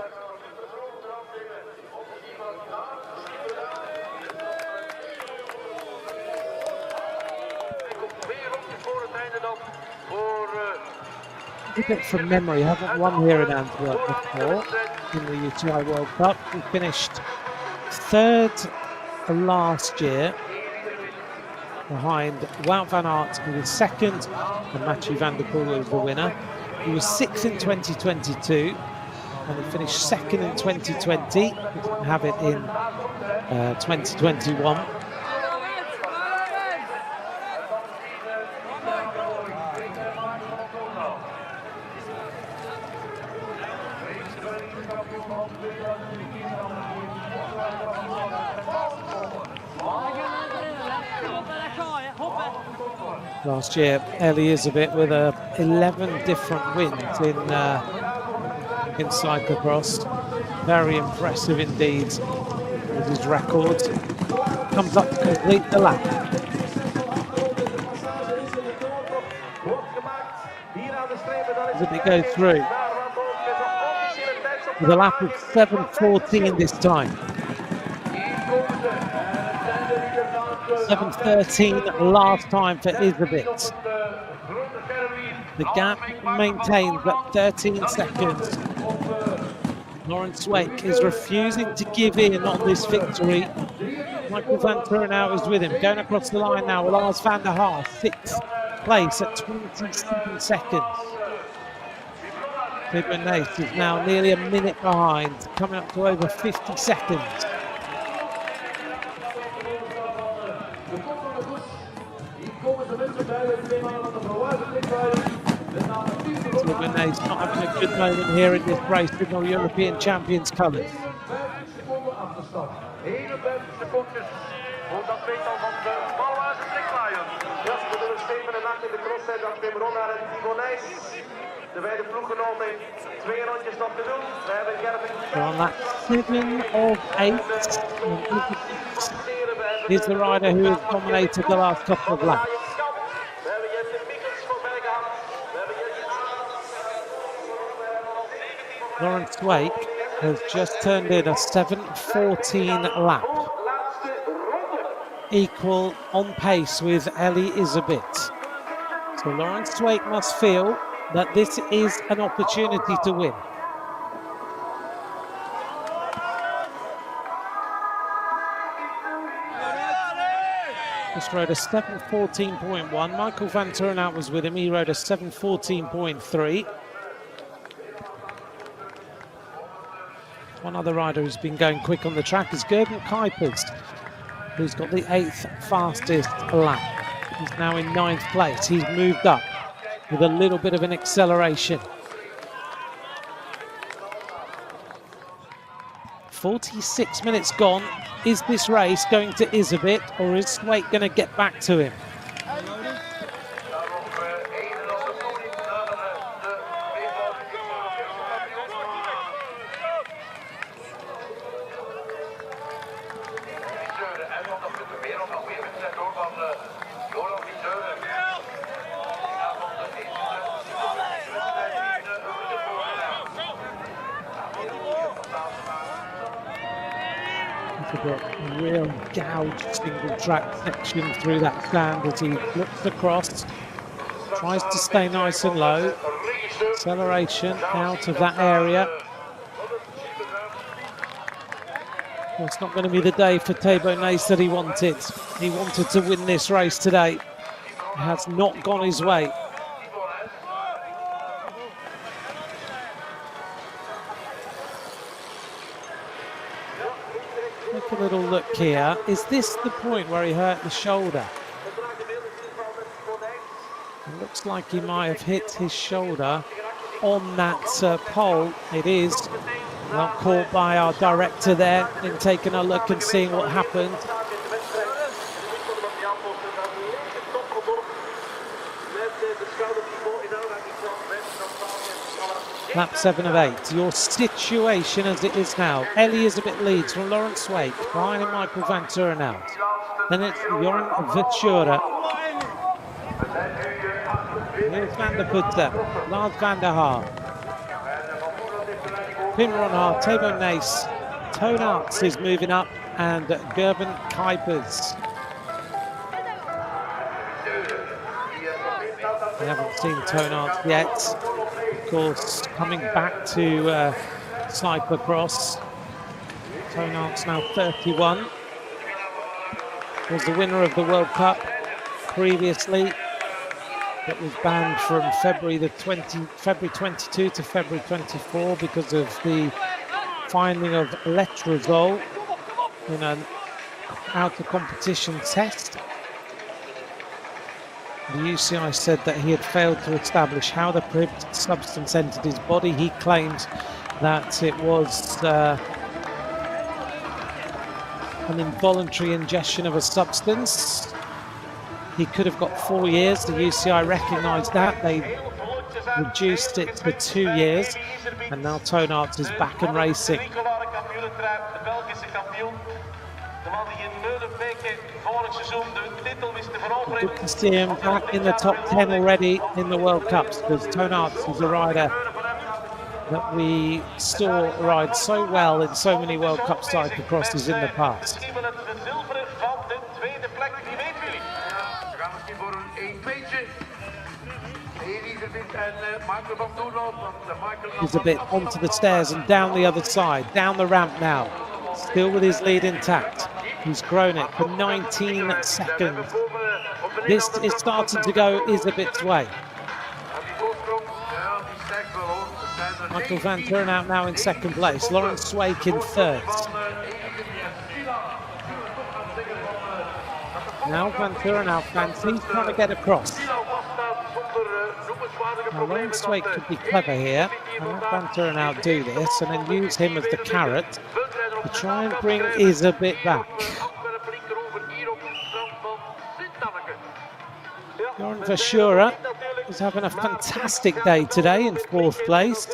A bit from memory, haven't won here in Antwerp before in the UCI World Cup. We finished 3rd last year behind Wout van Aert, who was 2nd, and Mathieu van der Poel was the winner. He was 6th in 2022 and he finished 2nd in 2020. He didn't have it in 2021. Last year, Ellie Iserbyt with 11 different wins in cyclocross. Very impressive indeed with his record. Comes up to complete the lap. Iserbyt goes through with a lap of 7:14 this time. 7:13 last time for Iserbyt. The gap maintains at 13 seconds. Lawrence Wake is refusing to give in on this victory. Michael van Turenhout is with him. Going across the line now, Lars van der Haar, 6th place at 27 seconds. Tibor Nace is now nearly a minute behind, coming up to over 50 seconds. Tibor Nace not having a good moment here in this race with no European champions colours. De beide ploeggenoten 2 rondjes nog te doen. We hebben So on that 7 of 8, is the rider who has dominated the last couple of laps. Lawrence Wake has just turned in a 7:14 lap, equal on pace with Eli Iserbyt. So Lawrence Wake must feel that this is an opportunity to win. Just rode a 7:14.1. Michael van Turnhout was with him. He rode a 7:14.3. One other rider who's been going quick on the track is Gerben Kuipers, who's got the 8th fastest lap. He's now in 9th place. He's moved up with a little bit of an acceleration. 46 minutes gone. Is this race going to Iserbyt, or is Wake going to get back to him? A real gouged single track section through that stand as he looks across, tries to stay nice and low. Acceleration out of that area. Well, it's not going to be the day for Tibor Nace that he wanted. He wanted to win this race today. It has not gone his way. Take a little look here. Is this the point where he hurt the shoulder? It looks like he might have hit his shoulder on that pole. It is. Well caught by our director there in taking a look and seeing what happened. Lap 7 of 8. Your situation as it is now. Eli Iserbyt leads from Lawrence Wake. Behind him, Michael van Turnhout. Then it's Joran Verschuren. Niels van der Putte. Lars van der Haar. Pim Ronhaar, Tibor Nace. Turnhout is moving up. And Gerben Kuipers. We haven't seen Turnhout yet. Of course, coming back to Cyclo-cross. Turnhout's now 31. Was the winner of the World Cup previously. It was banned from February 22 to February 24 because of the finding of letrozole in an out-of-competition test. The UCI said that he had failed to establish how the prohibited substance entered his body. He claimed that it was an involuntary ingestion of a substance. He could have got 4 years. The UCI recognised that. They reduced it to 2 years. And now Turnhout is back and racing. Good to see him back in the top 10 already in the World Cups, because Turnhout is a rider that we saw ride so well in so many World Cup cyclocrosses in the past. Iserbyt onto the stairs and down the other side, down the ramp now, still with his lead intact. He's grown it for 19 seconds. This is starting to go Iserbyt's way. Michael van Turnhout now in second place. Lawrence Swake in third. Now Van Turnhout fancies trying to get across. Now Lawrence Swake could be clever here and let Van Turnhout do this and then use him as the carrot to try and bring Iserbyt back. Joran Verschuren is having a fantastic day today in fourth place.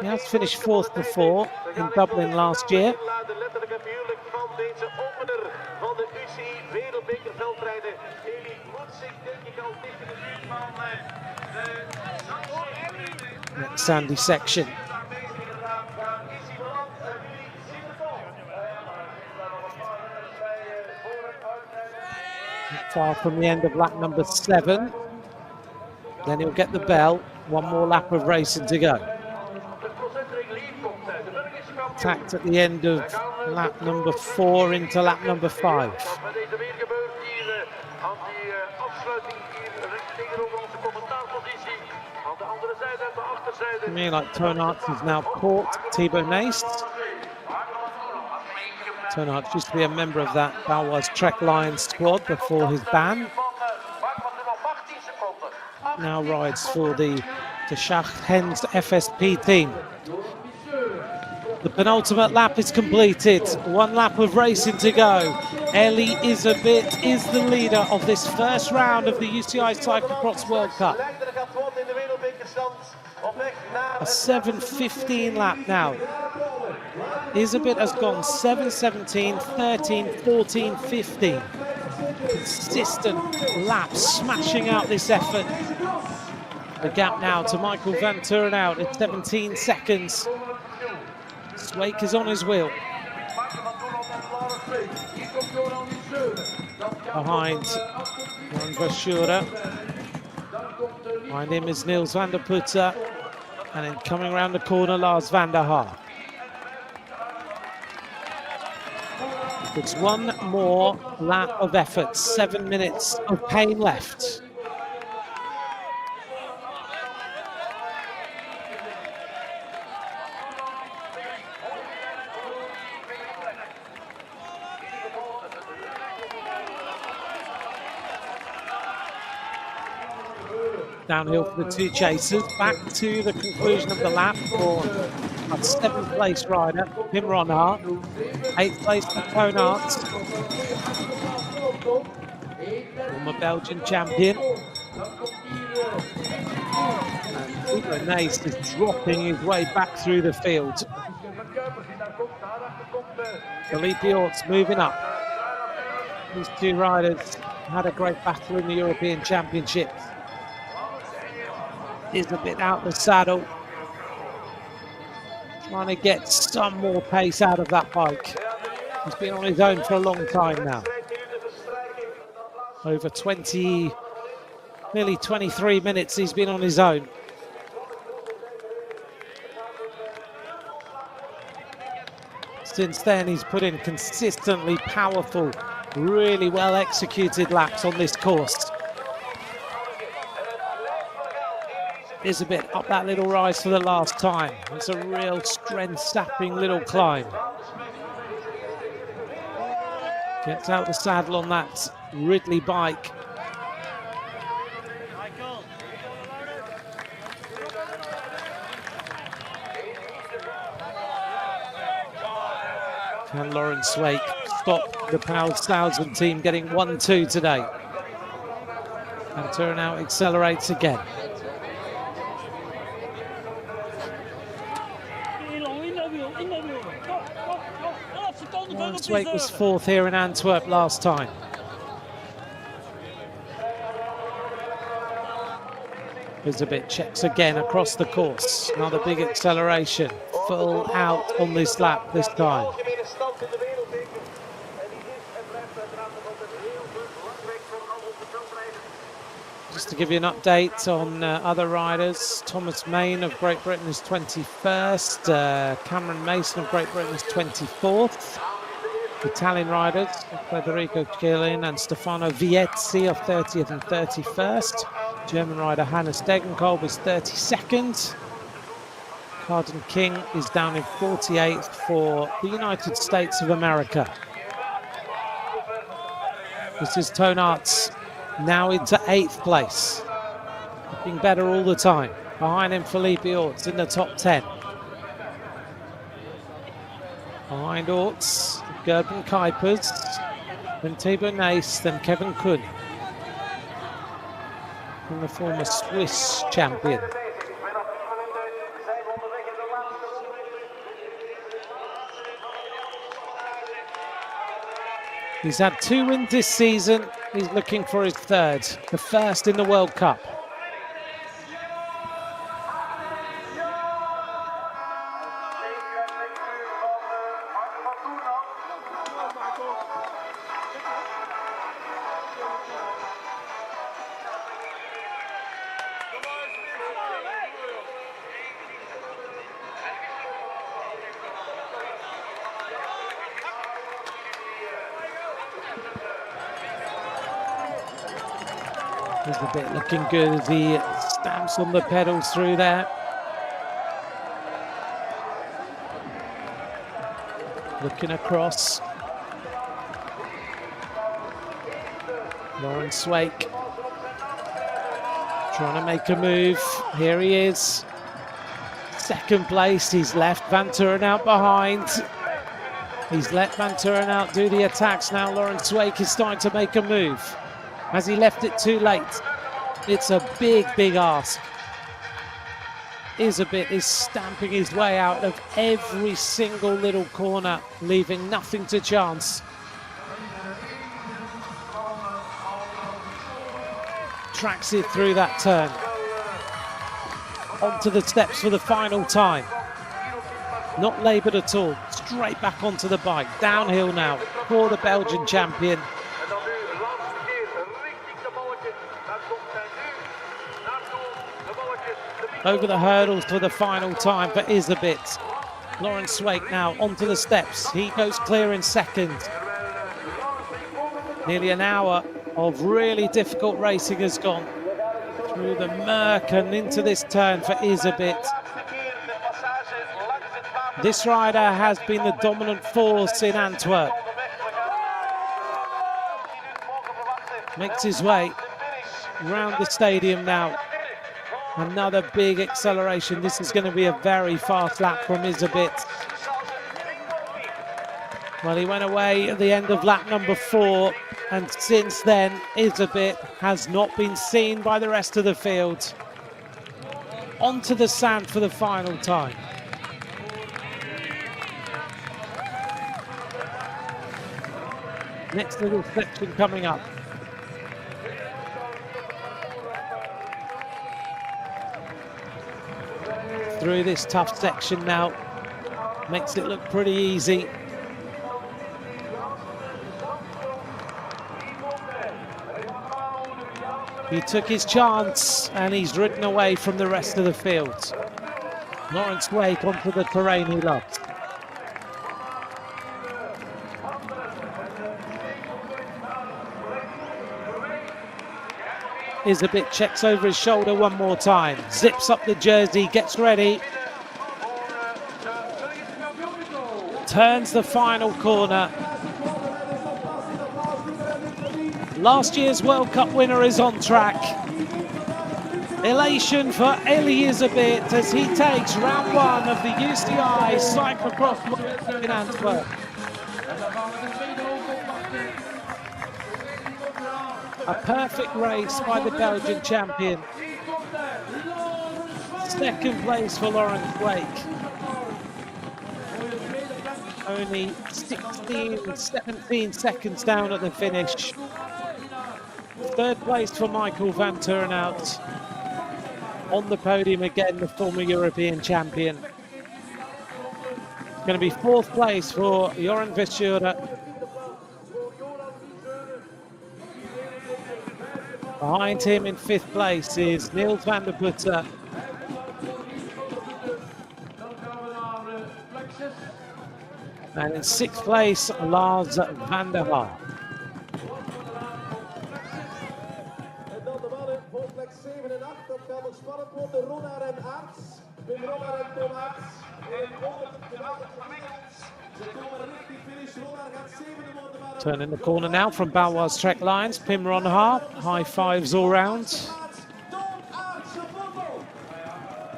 He has finished fourth before in Dublin last year. Next sandy section. Not far from the end of lap number 7. Then he'll get the bell. One more lap of racing to go. Attacked at the end of lap number 4 into lap number 5. To me, like Turnhout is now caught Thibaut Nest. Turnhout used to be a member of that Baloise Trek Lions squad before his ban. Now rides for the Schacht Hens FSP team. The penultimate lap is completed. One lap of racing to go. Eli Iserbyt is the leader of this first round of the UCI Cyclo-cross World Cup. A 7:15 lap now. Iserbyt has gone 7:17, 13, 14, 15. Consistent laps, smashing out this effort. The gap now to Michael van Turnhout at 17 seconds. Swake is on his wheel. Behind Joran Verschuren. Behind him is Niels van der Putte. And then coming around the corner, Lars van der Haar. It's one more lap of effort, 7 minutes of pain left. Downhill for the two chasers, back to the conclusion of the lap for our 7th place rider, Pim Ronhaar. 8th place for Turnhout, former Belgian champion. And Thibaut Nest is dropping his way back through the field. Philippe Orts moving up. These two riders had a great battle in the European Championships. Iserbyt out the saddle, trying to get some more pace out of that bike. He's been on his own for a long time now. Over 20, nearly 23 minutes he's been on his own. Since then he's put in consistently powerful, really well executed laps on this course. Iserbyt up that little rise for the last time. It's a real strength-sapping little climb. Gets out the saddle on that Ridley bike. Can Lawrence Swake stop the Powell 1000 team getting 1-2 today? And Turnhout accelerates again. Lawrence Swake was 4th here in Antwerp last time. Iserbyt checks again across the course. Another big acceleration. Full out on this lap this time. Just to give you an update on other riders, Thomas Main of Great Britain is 21st, Cameron Mason of Great Britain is 24th. Italian riders, Federico Chiellin and Stefano Viezzi are 30th and 31st. German rider Hannes Degenkolb is 32nd. Carden King is down in 48th for the United States of America. This is Tonarts now into 8th place. Looking better all the time. Behind him, Felipe Orts in the top 10. Behind Orts, Gerben Kuipers, then Thibaut Nace, then Kevin Kuhn. And the former Swiss champion. He's had 2 wins this season. He's looking for his 3rd, the first in the World Cup. Iserbyt looking good as he stamps on the pedals through there. Looking across. Lawrence Wake trying to make a move. Here he is. 2nd place. He's left Van Turen out behind. He's let Van Turen out do the attacks now. Lawrence Wake is starting to make a move. Has he left it too late? It's a big, big ask. Iserbyt is stamping his way out of every single little corner, leaving nothing to chance. Tracks it through that turn. Onto the steps for the final time. Not laboured at all. Straight back onto the bike. Downhill now for the Belgian champion. Over the hurdles for the final time for Iserbyt. Lawrence Wake now onto the steps. He goes clear in 2nd. Nearly an hour of really difficult racing has gone through the murk and into this turn for Iserbyt. This rider has been the dominant force in Antwerp. Makes his way around the stadium now. Another big acceleration. This is going to be a very fast lap from Iserbyt. Well, he went away at the end of lap number 4, and since then, Iserbyt has not been seen by the rest of the field. Onto the sand for the final time. Next little section coming up. Through this tough section now, makes it look pretty easy. He took his chance and he's ridden away from the rest of the field. Lawrence Wake onto the terrain he loves. Iserbyt checks over his shoulder one more time, zips up the jersey, gets ready. Turns the final corner. Last year's World Cup winner is on track. Elation for Eli Iserbyt as he takes round 1 of the UCI Cyclo-cross World Cup in Antwerp. A perfect race by the Belgian champion. 2nd place for Lawrence Wake. Only 16, 17 seconds down at the finish. 3rd place for Michael Van Turenhout. On the podium again, the former European champion. Going to be 4th place for Joran Verschuren. Behind him in 5th place is Niels van der Putte. And in 6th place, Lars van der Haar. En dan de mannen voor plek 7 en 8. Dat gaat nog spannend worden. Ronaar en Aerts. Wim Robber en Thomas. En onder de gemiddeld. Ze komen richting finish. Robber gaat zevende worden. Turning the corner now from Balois track lines. Pim Ronhaar, high fives all round.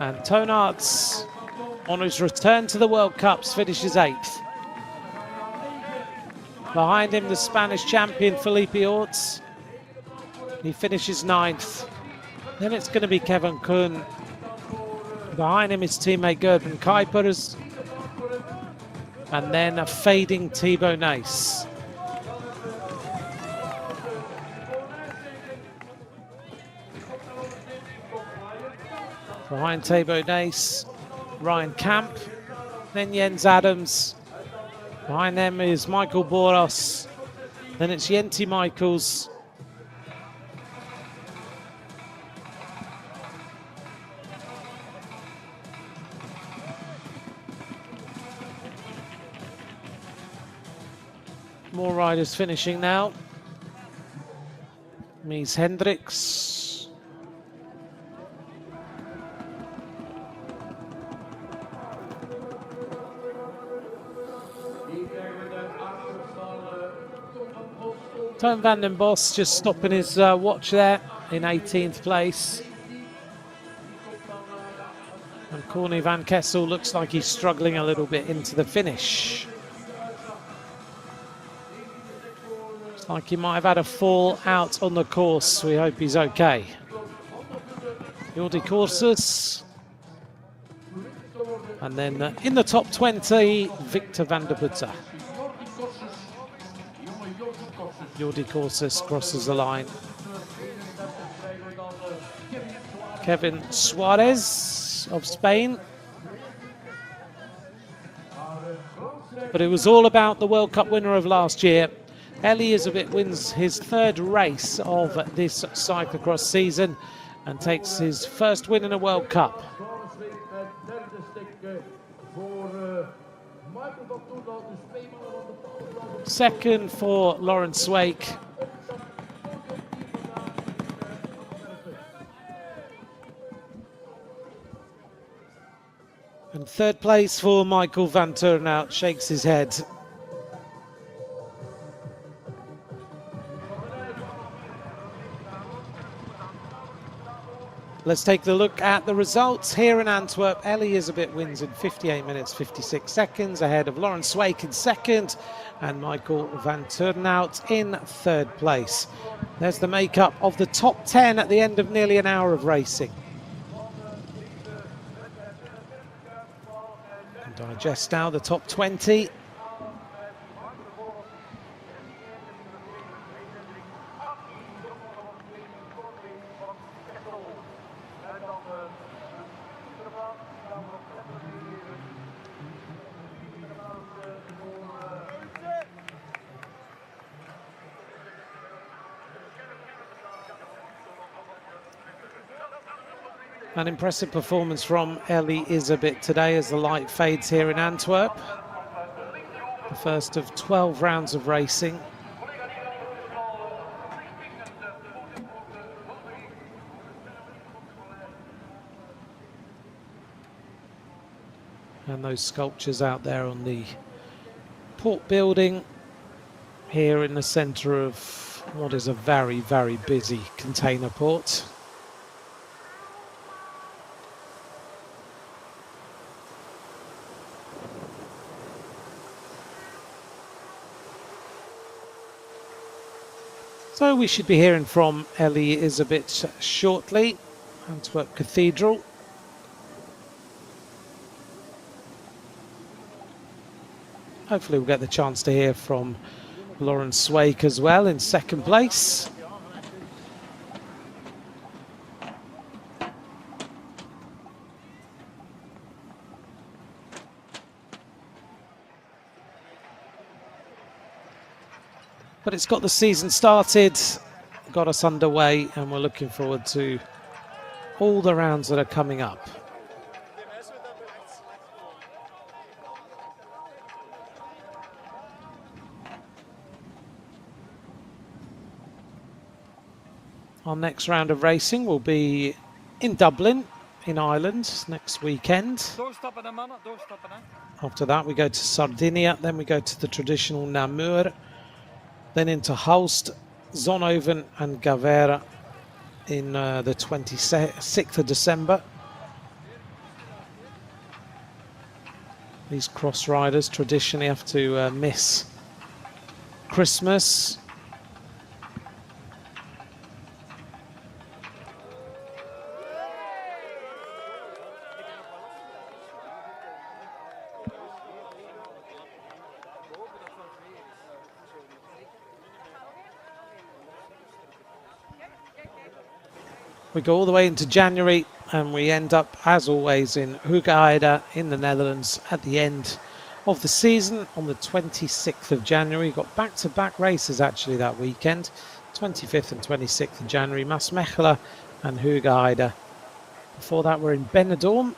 And Toonarts, on his return to the World Cups, finishes 8th. Behind him, the Spanish champion, Felipe Orts. He finishes 9th. Then it's going to be Kevin Kuhn. Behind him, his teammate Gerben Kuipers. And then a fading Thibaut Nace. Behind Thibaut Nace, Ryan Camp, then Jens Adams. Behind them is Michael Boros. Then it's Jenti Michaels. More riders finishing now. Mies Hendricks. Toon van den Bos just stopping his watch there in 18th place. And Corny van Kessel looks like he's struggling a little bit into the finish. Looks like he might have had a fall out on the course. We hope he's okay. Jordi Courses. And then in the top 20, Victor van der Putte. Jordi Courses crosses the line. Kevin Suarez of Spain. But it was all about the World Cup winner of last year. Eli Iserbyt wins his 3rd race of this cyclocross season and takes his first win in a World Cup. Second for Lawrence Wake. And 3rd place for Michael van Turnhout, shakes his head. Let's take a look at the results here in Antwerp. Eli Iserbyt wins in 58 minutes 56 seconds ahead of Lawrence Wake in 2nd and Michael van Turnhout in 3rd place. There's the makeup of the top 10 at the end of nearly an hour of racing. And digest now the top 20. An impressive performance from Eli Iserbyt today as the light fades here in Antwerp. The first of 12 rounds of racing. And those sculptures out there on the port building here in the centre of what is a very, very busy container port. So we should be hearing from Eli Iserbyt shortly. Antwerp Cathedral. Hopefully we'll get the chance to hear from Lawrence Wake as well in 2nd place. But it's got the season started, got us underway, and we're looking forward to all the rounds that are coming up. Our next round of racing will be in Dublin in Ireland next weekend. Doorstappen, hè, mannen. Doorstappen, hè. After that, we go to Sardinia. Then we go to the traditional Namur. Then into Hulst, Zonhoven and Gavera in the 26th of December. These cross riders traditionally have to miss Christmas. We go all the way into January and we end up, as always, in Hoogheide in the Netherlands at the end of the season on the 26th of January. We've got back-to-back races actually that weekend, 25th and 26th of January, Maasmechelen and Hoogheide. Before that, we're in Benidorm.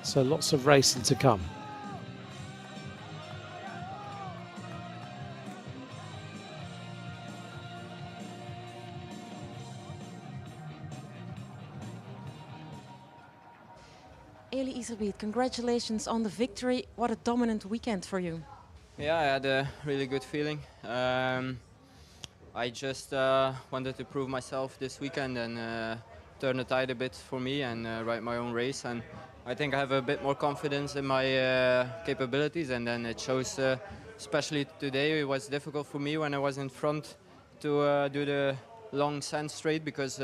So lots of racing to come. Iserbyt, congratulations on the victory. What a dominant weekend for you. Yeah, I had a really good feeling. I just wanted to prove myself this weekend and turn the tide a bit for me and ride my own race. And I think I have a bit more confidence in my capabilities, and then it shows, especially today. It was difficult for me when I was in front to do the long sand straight because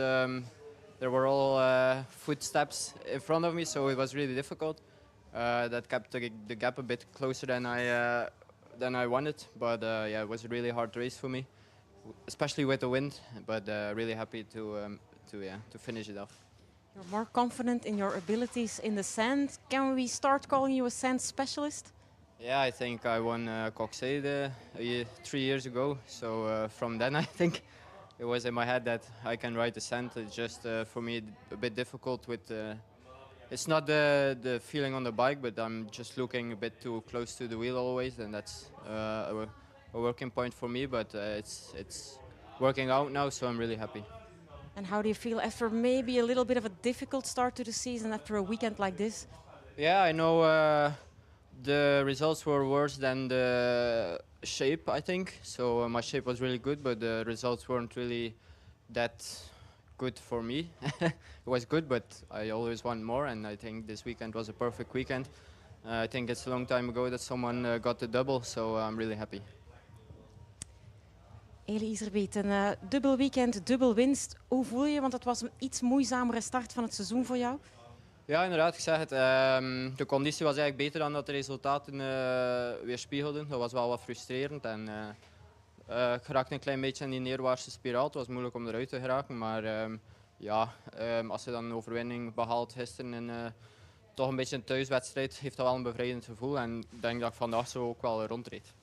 there were all footsteps in front of me, so it was really difficult. That kept the gap a bit closer than I wanted, but yeah, it was a really hard race for me, especially with the wind. But really happy to finish it off. You're more confident in your abilities in the sand. Can we start calling you a sand specialist? Yeah, I think I won Coxade 3 years ago, so from then I think it was in my head that I can ride the sand. It's just for me a bit difficult with. It's not the feeling on the bike, but I'm just looking a bit too close to the wheel always, and that's a working point for me. But it's working out now, so I'm really happy. And how do you feel after maybe a little bit of a difficult start to the season after a weekend like this? Yeah, I know the results were worse than the shape, I think. So my shape was really good, but the results weren't really that good for me. It was good, but I always want more, and I think this weekend was a perfect weekend. I think it's a long time ago that someone got the double, so I'm really happy. Iserbyt, een dubbel weekend, dubbel winst. Hoe voel je? Want het was een iets moeizamere start van het seizoen voor jou. Ja, inderdaad, ik zeg het. De conditie was eigenlijk beter dan dat de resultaten weerspiegelden. Dat was wel wat frustrerend. En ik geraakte een klein beetje in die neerwaartse spiraal. Het was moeilijk om eruit te geraken. Maar als je dan een overwinning behaalt gisteren in toch een beetje een thuiswedstrijd, heeft dat wel een bevrijdend gevoel. En ik denk dat ik vandaag zo ook wel rondreed.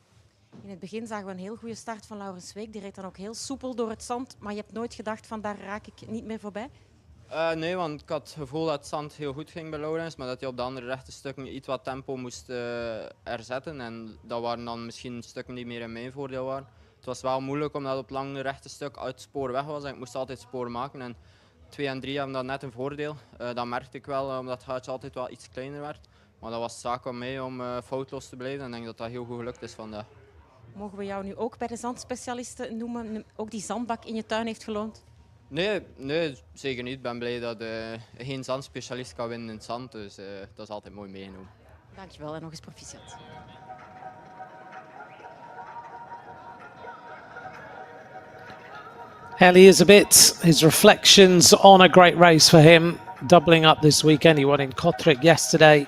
In het begin zagen we een heel goede start van Laurens Week. Die reed dan ook heel soepel door het zand. Maar je hebt nooit gedacht van daar raak ik niet meer voorbij? Nee, want ik had het gevoel dat het zand heel goed ging bij Laurens, maar dat hij op de andere rechte stukken iets wat tempo moest erzetten. En dat waren dan misschien stukken die meer in mijn voordeel waren. Het was wel moeilijk omdat het op lange rechte stuk uit het spoor weg was en ik moest altijd spoor maken. En 2 en 3 hebben dat net een voordeel. Dat merkte ik wel, omdat het gaatje altijd wel iets kleiner werd. Maar dat was zaak aan mij om foutloos te blijven en ik denk dat dat heel goed gelukt is vandaag. Mogen we jou nu ook bij de zandspecialisten noemen? Ook die zandbak in je tuin heeft geloond? Nee, zeker niet. Ik ben blij dat geen zandspecialist kan winnen in het zand, dus dat is altijd mooi meegenomen. Dankjewel en nog eens proficiat. Iserbyt, his reflections on a great race for him, doubling up this weekend. He won in Kortrijk yesterday.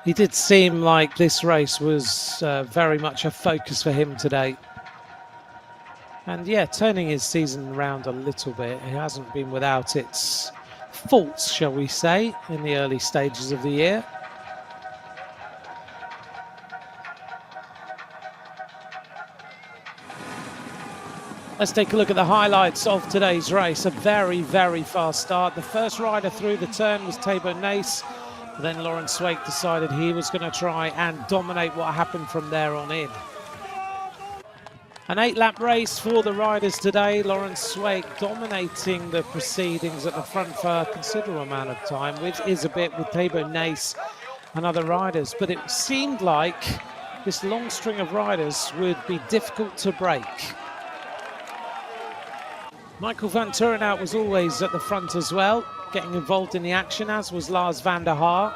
He did seem like this race was very much a focus for him today. And yeah, turning his season around a little bit. It hasn't been without its faults, shall we say, in the early stages of the year. Let's take a look at the highlights of today's race. A very, very fast start. The first rider through the turn was Thabo Nace. Then Laurens Week decided he was going to try and dominate what happened from there on in. An 8-lap race for the riders today. Lawrence Swake dominating the proceedings at the front for a considerable amount of time with Iserbyt, with Thabo Nace and other riders. But it seemed like this long string of riders would be difficult to break. Michael van Turenhout was always at the front as well, getting involved in the action, as was Lars van der Haar.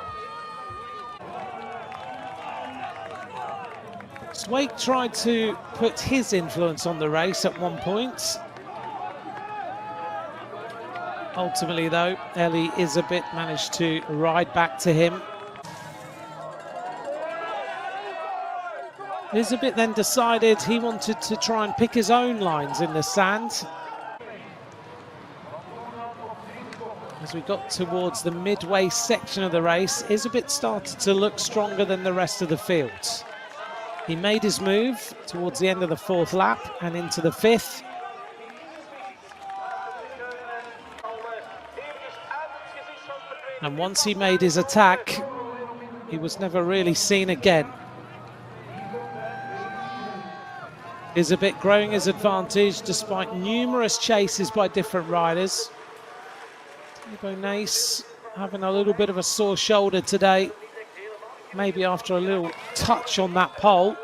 Swake tried to put his influence on the race at one point. Ultimately, though, Eli Iserbyt managed to ride back to him. Iserbyt then decided he wanted to try and pick his own lines in the sand. As we got towards the midway section of the race, Iserbyt started to look stronger than the rest of the field. He made his move towards the end of the 4th lap and into the 5th. And once he made his attack, he was never really seen again. Iserbyt growing his advantage despite numerous chases by different riders. Thabo Nace having a little bit of a sore shoulder today. Maybe after a little touch on that pole.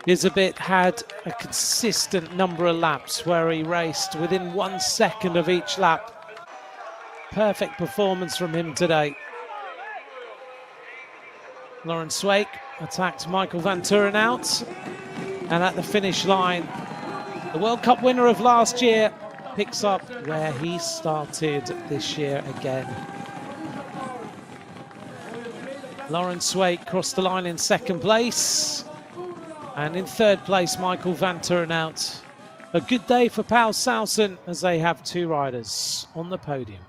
Iserbyt had a consistent number of laps where he raced within 1 second of each lap. Perfect performance from him today. Lawrence Swake attacked Michael van Turenhout. And at the finish line, the World Cup winner of last year picks up where he started this year again. Lawrence Swake crossed the line in 2nd place. And in 3rd place, Michael van Turenhout. A good day for Paul Sausen as they have 2 riders on the podium.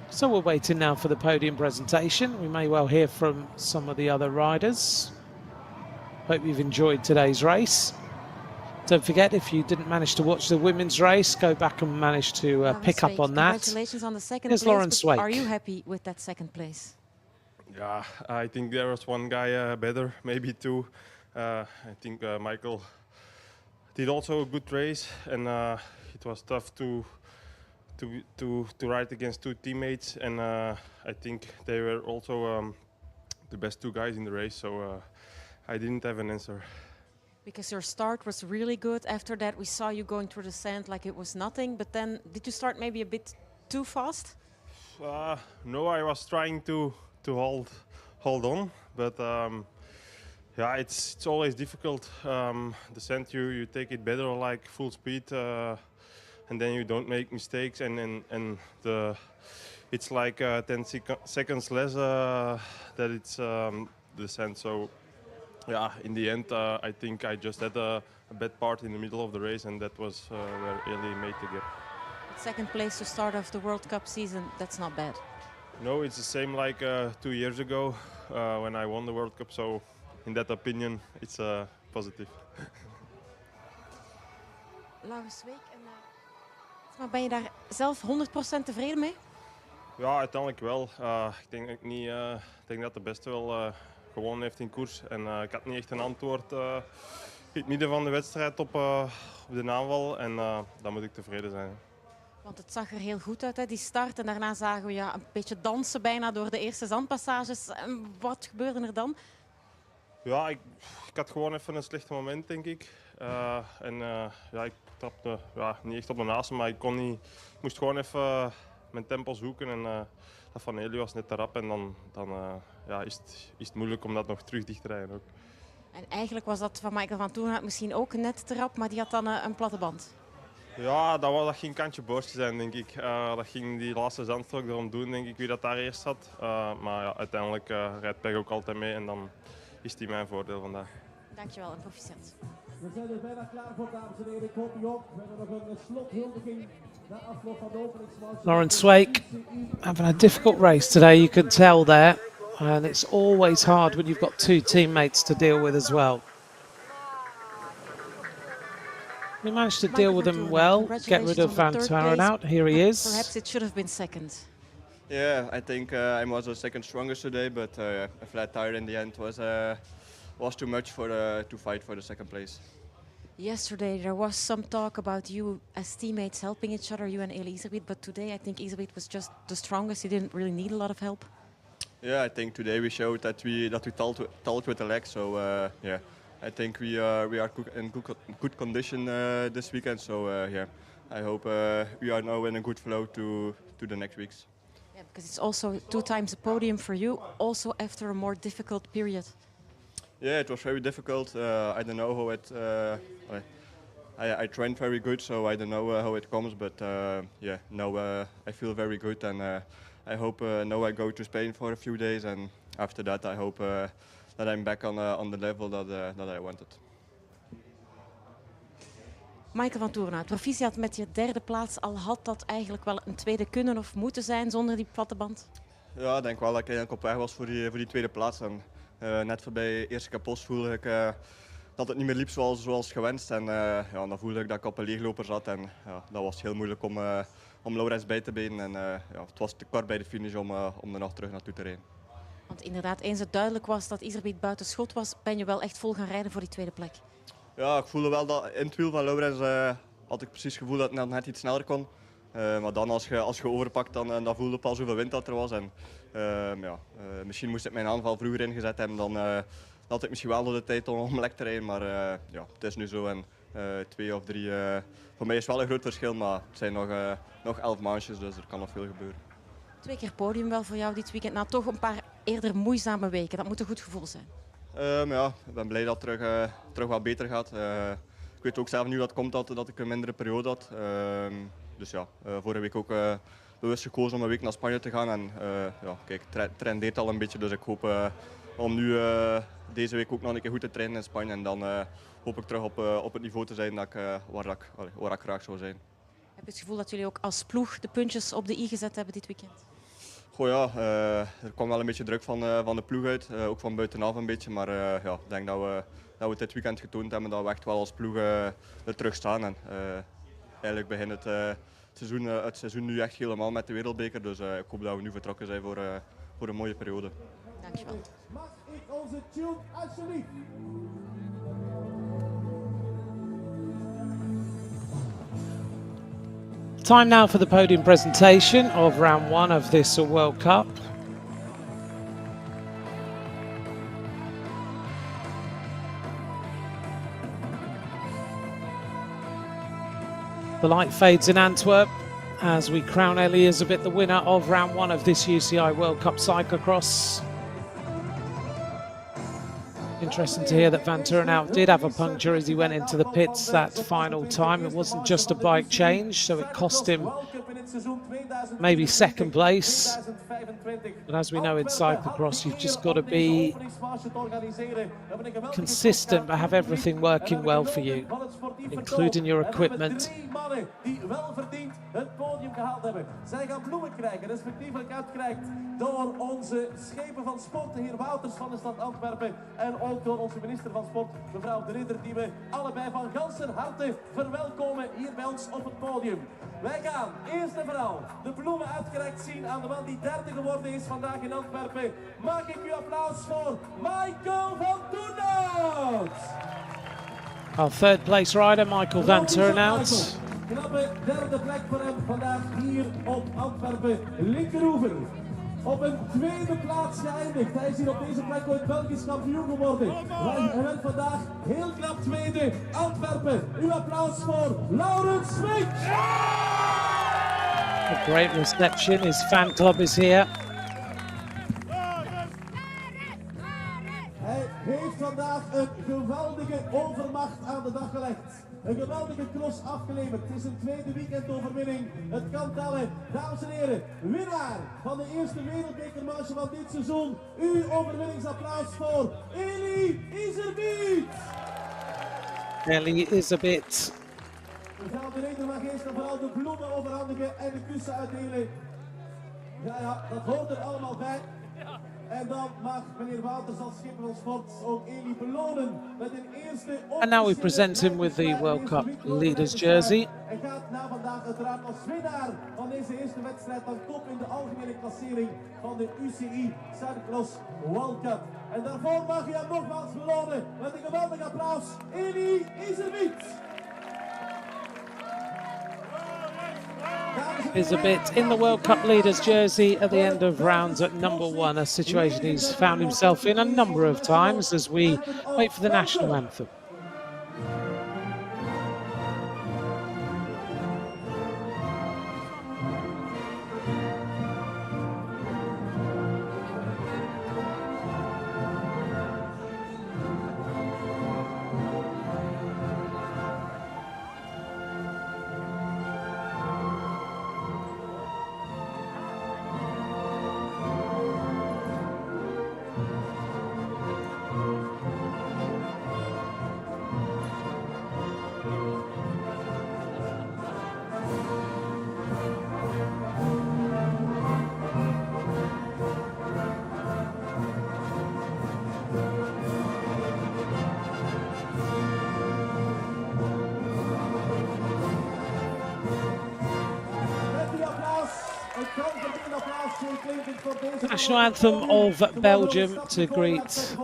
So we're waiting now for the podium presentation. We may well hear from some of the other riders. Hope you've enjoyed today's race. Don't forget, if you didn't manage to watch the women's race, go back and manage to pick up on that. Congratulations on the 2nd Here's place. Lawrence Swake. Are you happy with that 2nd place? Yeah, I think there was one guy better, maybe 2. I think Michael did also a good race, and it was tough to ride against 2 teammates, and I think they were also the best 2 guys in the race, so I didn't have an answer. Because your start was really good. After that, we saw you going through the sand like it was nothing. But then, did you start maybe a bit too fast? No, I was trying to hold on, but yeah, it's always difficult. The sand, you take it better like full speed, and then you don't make mistakes, and it's like 10 seconds less that it's the sand. So. Yeah, in the end, I think I just had a bad part in the middle of the race, and that was where Eli made the gap. 2nd place to start off the World Cup season, that's not bad. No, it's the same like 2 years ago when I won the World Cup, so in that opinion, it's positive. Lawrence Swake, maar ben je daar zelf 100% tevreden mee? Ja, uiteindelijk wel. Ik denk dat de beste wel gewonnen heeft in koers. En ik had niet echt een antwoord in het midden van de wedstrijd op de aanval. En dan moet ik tevreden zijn. Want het zag er heel goed uit, hè, die start. En daarna zagen we een beetje dansen bijna door de eerste zandpassages. En wat gebeurde er dan? Ja, ik had gewoon even een slecht moment, denk ik. Ja, ik trapte niet echt op de naast, maar ik moest gewoon even mijn tempo zoeken. En dat van Eli was net te rap. En dan is het moeilijk om dat nog terug dicht te rijden ook. En eigenlijk was dat van Michael van Turenhout misschien ook net te rap, maar die had dan een platte band. Ja, dat ging kantje boordje zijn, denk ik. Dat ging die laatste zandstrook erom doen, denk ik, wie dat daar eerst zat. Maar ja, uiteindelijk rijdt Peg ook altijd mee en dan is die mijn voordeel vandaag. Dankjewel en proficiat. We zijn er bijna klaar voor, dames en heren. Ik hoop niet op. We hebben nog een slothuldiging na afloop van de openingsmars. Lawrence Swake having a difficult race today, you can tell there. And it's always hard when you've got 2 teammates to deal with as well. We managed to deal with him well, get rid of Van Taren out. Here he is. Perhaps it should have been second. Yeah, I think I was the second strongest today, but a flat tire in the end was too much to fight for the second place. Yesterday there was some talk about you as teammates helping each other, you and Iserbyt, but today I think Iserbyt was just the strongest. He didn't really need a lot of help. Yeah, I think today we showed that we talked with the legs. So yeah, I think we are in good condition this weekend. So yeah, I hope we are now in a good flow to the next weeks. Yeah, because it's also 2 times a podium for you, also after a more difficult period. Yeah, it was very difficult. I don't know how it. I trained very good, so I don't know how it comes. But yeah, now I feel very good, and I hope now I go to Spain for a few days, and after that I hope that I'm back on the level that I wanted. Michael van Toornaert, proficiat met je 3e plaats. Al had dat eigenlijk wel een tweede kunnen of moeten zijn zonder die platte band? Ja, ik denk wel dat ik eigenlijk op weg was voor die tweede plaats. En, net voorbij eerste kapot voelde ik dat het niet meer liep zoals gewenst. En ja, dan voelde ik dat ik op een leegloper zat. En ja, dat was heel moeilijk om Laurens bij te benen. En ja, het was te kort bij de finish om er nog terug naartoe te rijden. Want inderdaad, eens het duidelijk was dat Iserbyt buiten schot was, ben je wel echt vol gaan rijden voor die tweede plek. Ja, ik voelde wel dat in het wiel van Laurens had ik precies het gevoel dat het net iets sneller kon. Maar dan als je overpakt, dan voelde je pas hoeveel wind dat er was. En, ja, misschien moest ik mijn aanval vroeger ingezet hebben, dan had ik misschien wel nog de tijd om lek te rijden. Maar ja, het is nu zo. En 2 of 3, voor mij is het wel een groot verschil, maar het zijn nog 11 maandjes, dus er kan nog veel gebeuren. 2 keer podium wel voor jou dit weekend, na toch een paar eerder moeizame weken. Dat moet een goed gevoel zijn. Ja, ik ben blij dat het terug wat beter gaat. Ik weet ook zelf nu dat het komt dat ik een mindere periode had. Dus ja, vorige week ook bewust gekozen om een week naar Spanje te gaan. En ja, kijk, het trendeert al een beetje, dus ik hoop om nu deze week ook nog een keer goed te trainen in Spanje. En dan hoop ik terug op het niveau te zijn waar ik graag zou zijn. Heb je het gevoel dat jullie ook als ploeg de puntjes op de i gezet hebben dit weekend? Goh ja, er kwam wel een beetje druk van de ploeg uit, ook van buitenaf een beetje. Maar ja, ik denk dat we dit weekend getoond hebben dat we echt wel als ploeg er terug staan. En eigenlijk begint het seizoen nu echt helemaal met de wereldbeker. Dus ik hoop dat we nu vertrokken zijn voor een mooie periode. Dankjewel. Mag ik onze tune alsjeblieft? Time now for the podium presentation of round 1 of this World Cup. The light fades in Antwerp as we crown Iserbyt the winner of round 1 of this UCI World Cup Cyclo-cross. Interesting to hear that Van Turnhout did have a puncture as he went into the pits that final time. It wasn't just a bike change, so it cost him maybe second place. But as we know in cyclocross, you've just got to be consistent but have everything working well for you, including your equipment. Die wel verdiend het podium gehaald hebben. Zij gaan bloemen krijgen, respectievelijk uitgereikt door onze schepen van sport, de heer Wouters van de stad Antwerpen en ook door onze minister van Sport, mevrouw De Ridder, die we allebei van ganser harte verwelkomen hier bij ons op het podium. Wij gaan eerst en vooral de bloemen uitgereikt zien aan de man die 3e geworden is vandaag in Antwerpen. Maak ik u applaus voor Michael van Toornaert. Our 3rd place rider, Michael van Turnhout. Knappe 3e plek voor hem vandaag hier op Antwerpen linkeroever. Op een 2e plaats geëindigd. Hij is hier op deze plek ooit Belgisch kampioen geworden. Hij werd vandaag heel knap 2e Antwerpen. Uw applaus voor Laurens Smit. A great reception. His fan club is here. Hij heeft vandaag een geweldige overmacht aan de dag gelegd. Een geweldige cross afgeleverd. Het is een 2e weekendoverwinning. Het kan tellen. Dames en heren, winnaar van de eerste wereldbekermarge van dit seizoen. Uw overwinningsapplaus voor Iserbyt. Iserbyt. We gaan de reden van geest en vooral de bloemen overhandigen en de kussen uitdelen. Ja, dat hoort er allemaal bij. En dan mag meneer Wouters als schipper van sport ook Eli belonen met een eerste And now we present him with the World Cup leaders jersey. Hij gaat na vandaag uiteraard als winnaar van deze eerste wedstrijd aan top in de algemene klassering van de UCI Cyclo-cross World Cup. En daarvoor mag u hem nogmaals belonen met een geweldig applaus, Eli Iserbyt. Iserbyt in the World Cup leaders jersey at the end of rounds at number 1, a situation he's found himself in a number of times as we wait for the national anthem. The national anthem of Belgium to greet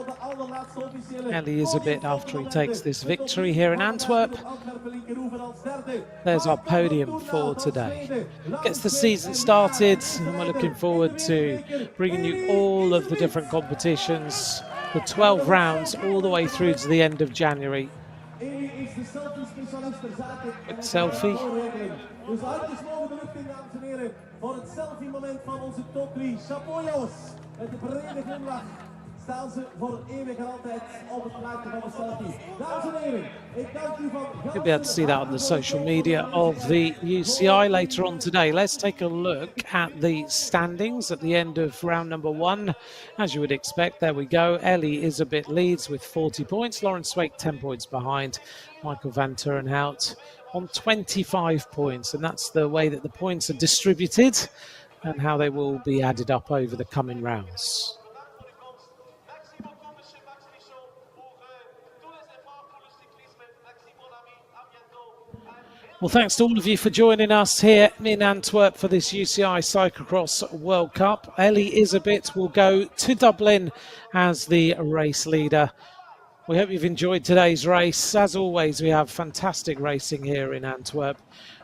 Eli Iserbyt after he takes this victory here in Antwerp. There's our podium for today. Gets the season started and we're looking forward to bringing you all of the different competitions, the 12 rounds all the way through to the end of January. Quick selfie. Dus handjes mogen de lucht in, dames en heren, voor het selfie-moment van onze top 3. Chapeau jongens, met de brede glimlach staan ze voor eeuwig en altijd op het plaatje van de selfie. Dames en heren, ik dank u van... You'll be able to see that on the social media of the UCI later on today. Let's take a look at the standings at the end of round number 1. As you would expect, there we go. Eli Iserbyt leads with 40 points. Laurens Sweeck 10 points behind. Michael van Turenhout on 25 points, and that's the way that the points are distributed and how they will be added up over the coming rounds. Well, thanks to all of you for joining us here in Antwerp for this UCI Cyclo-cross World Cup. Eli Iserbyt will go to Dublin as the race leader. We hope you've enjoyed today's race. As always, we have fantastic racing here in Antwerp.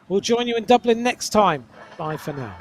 We'll join you in Dublin next time. Bye for now.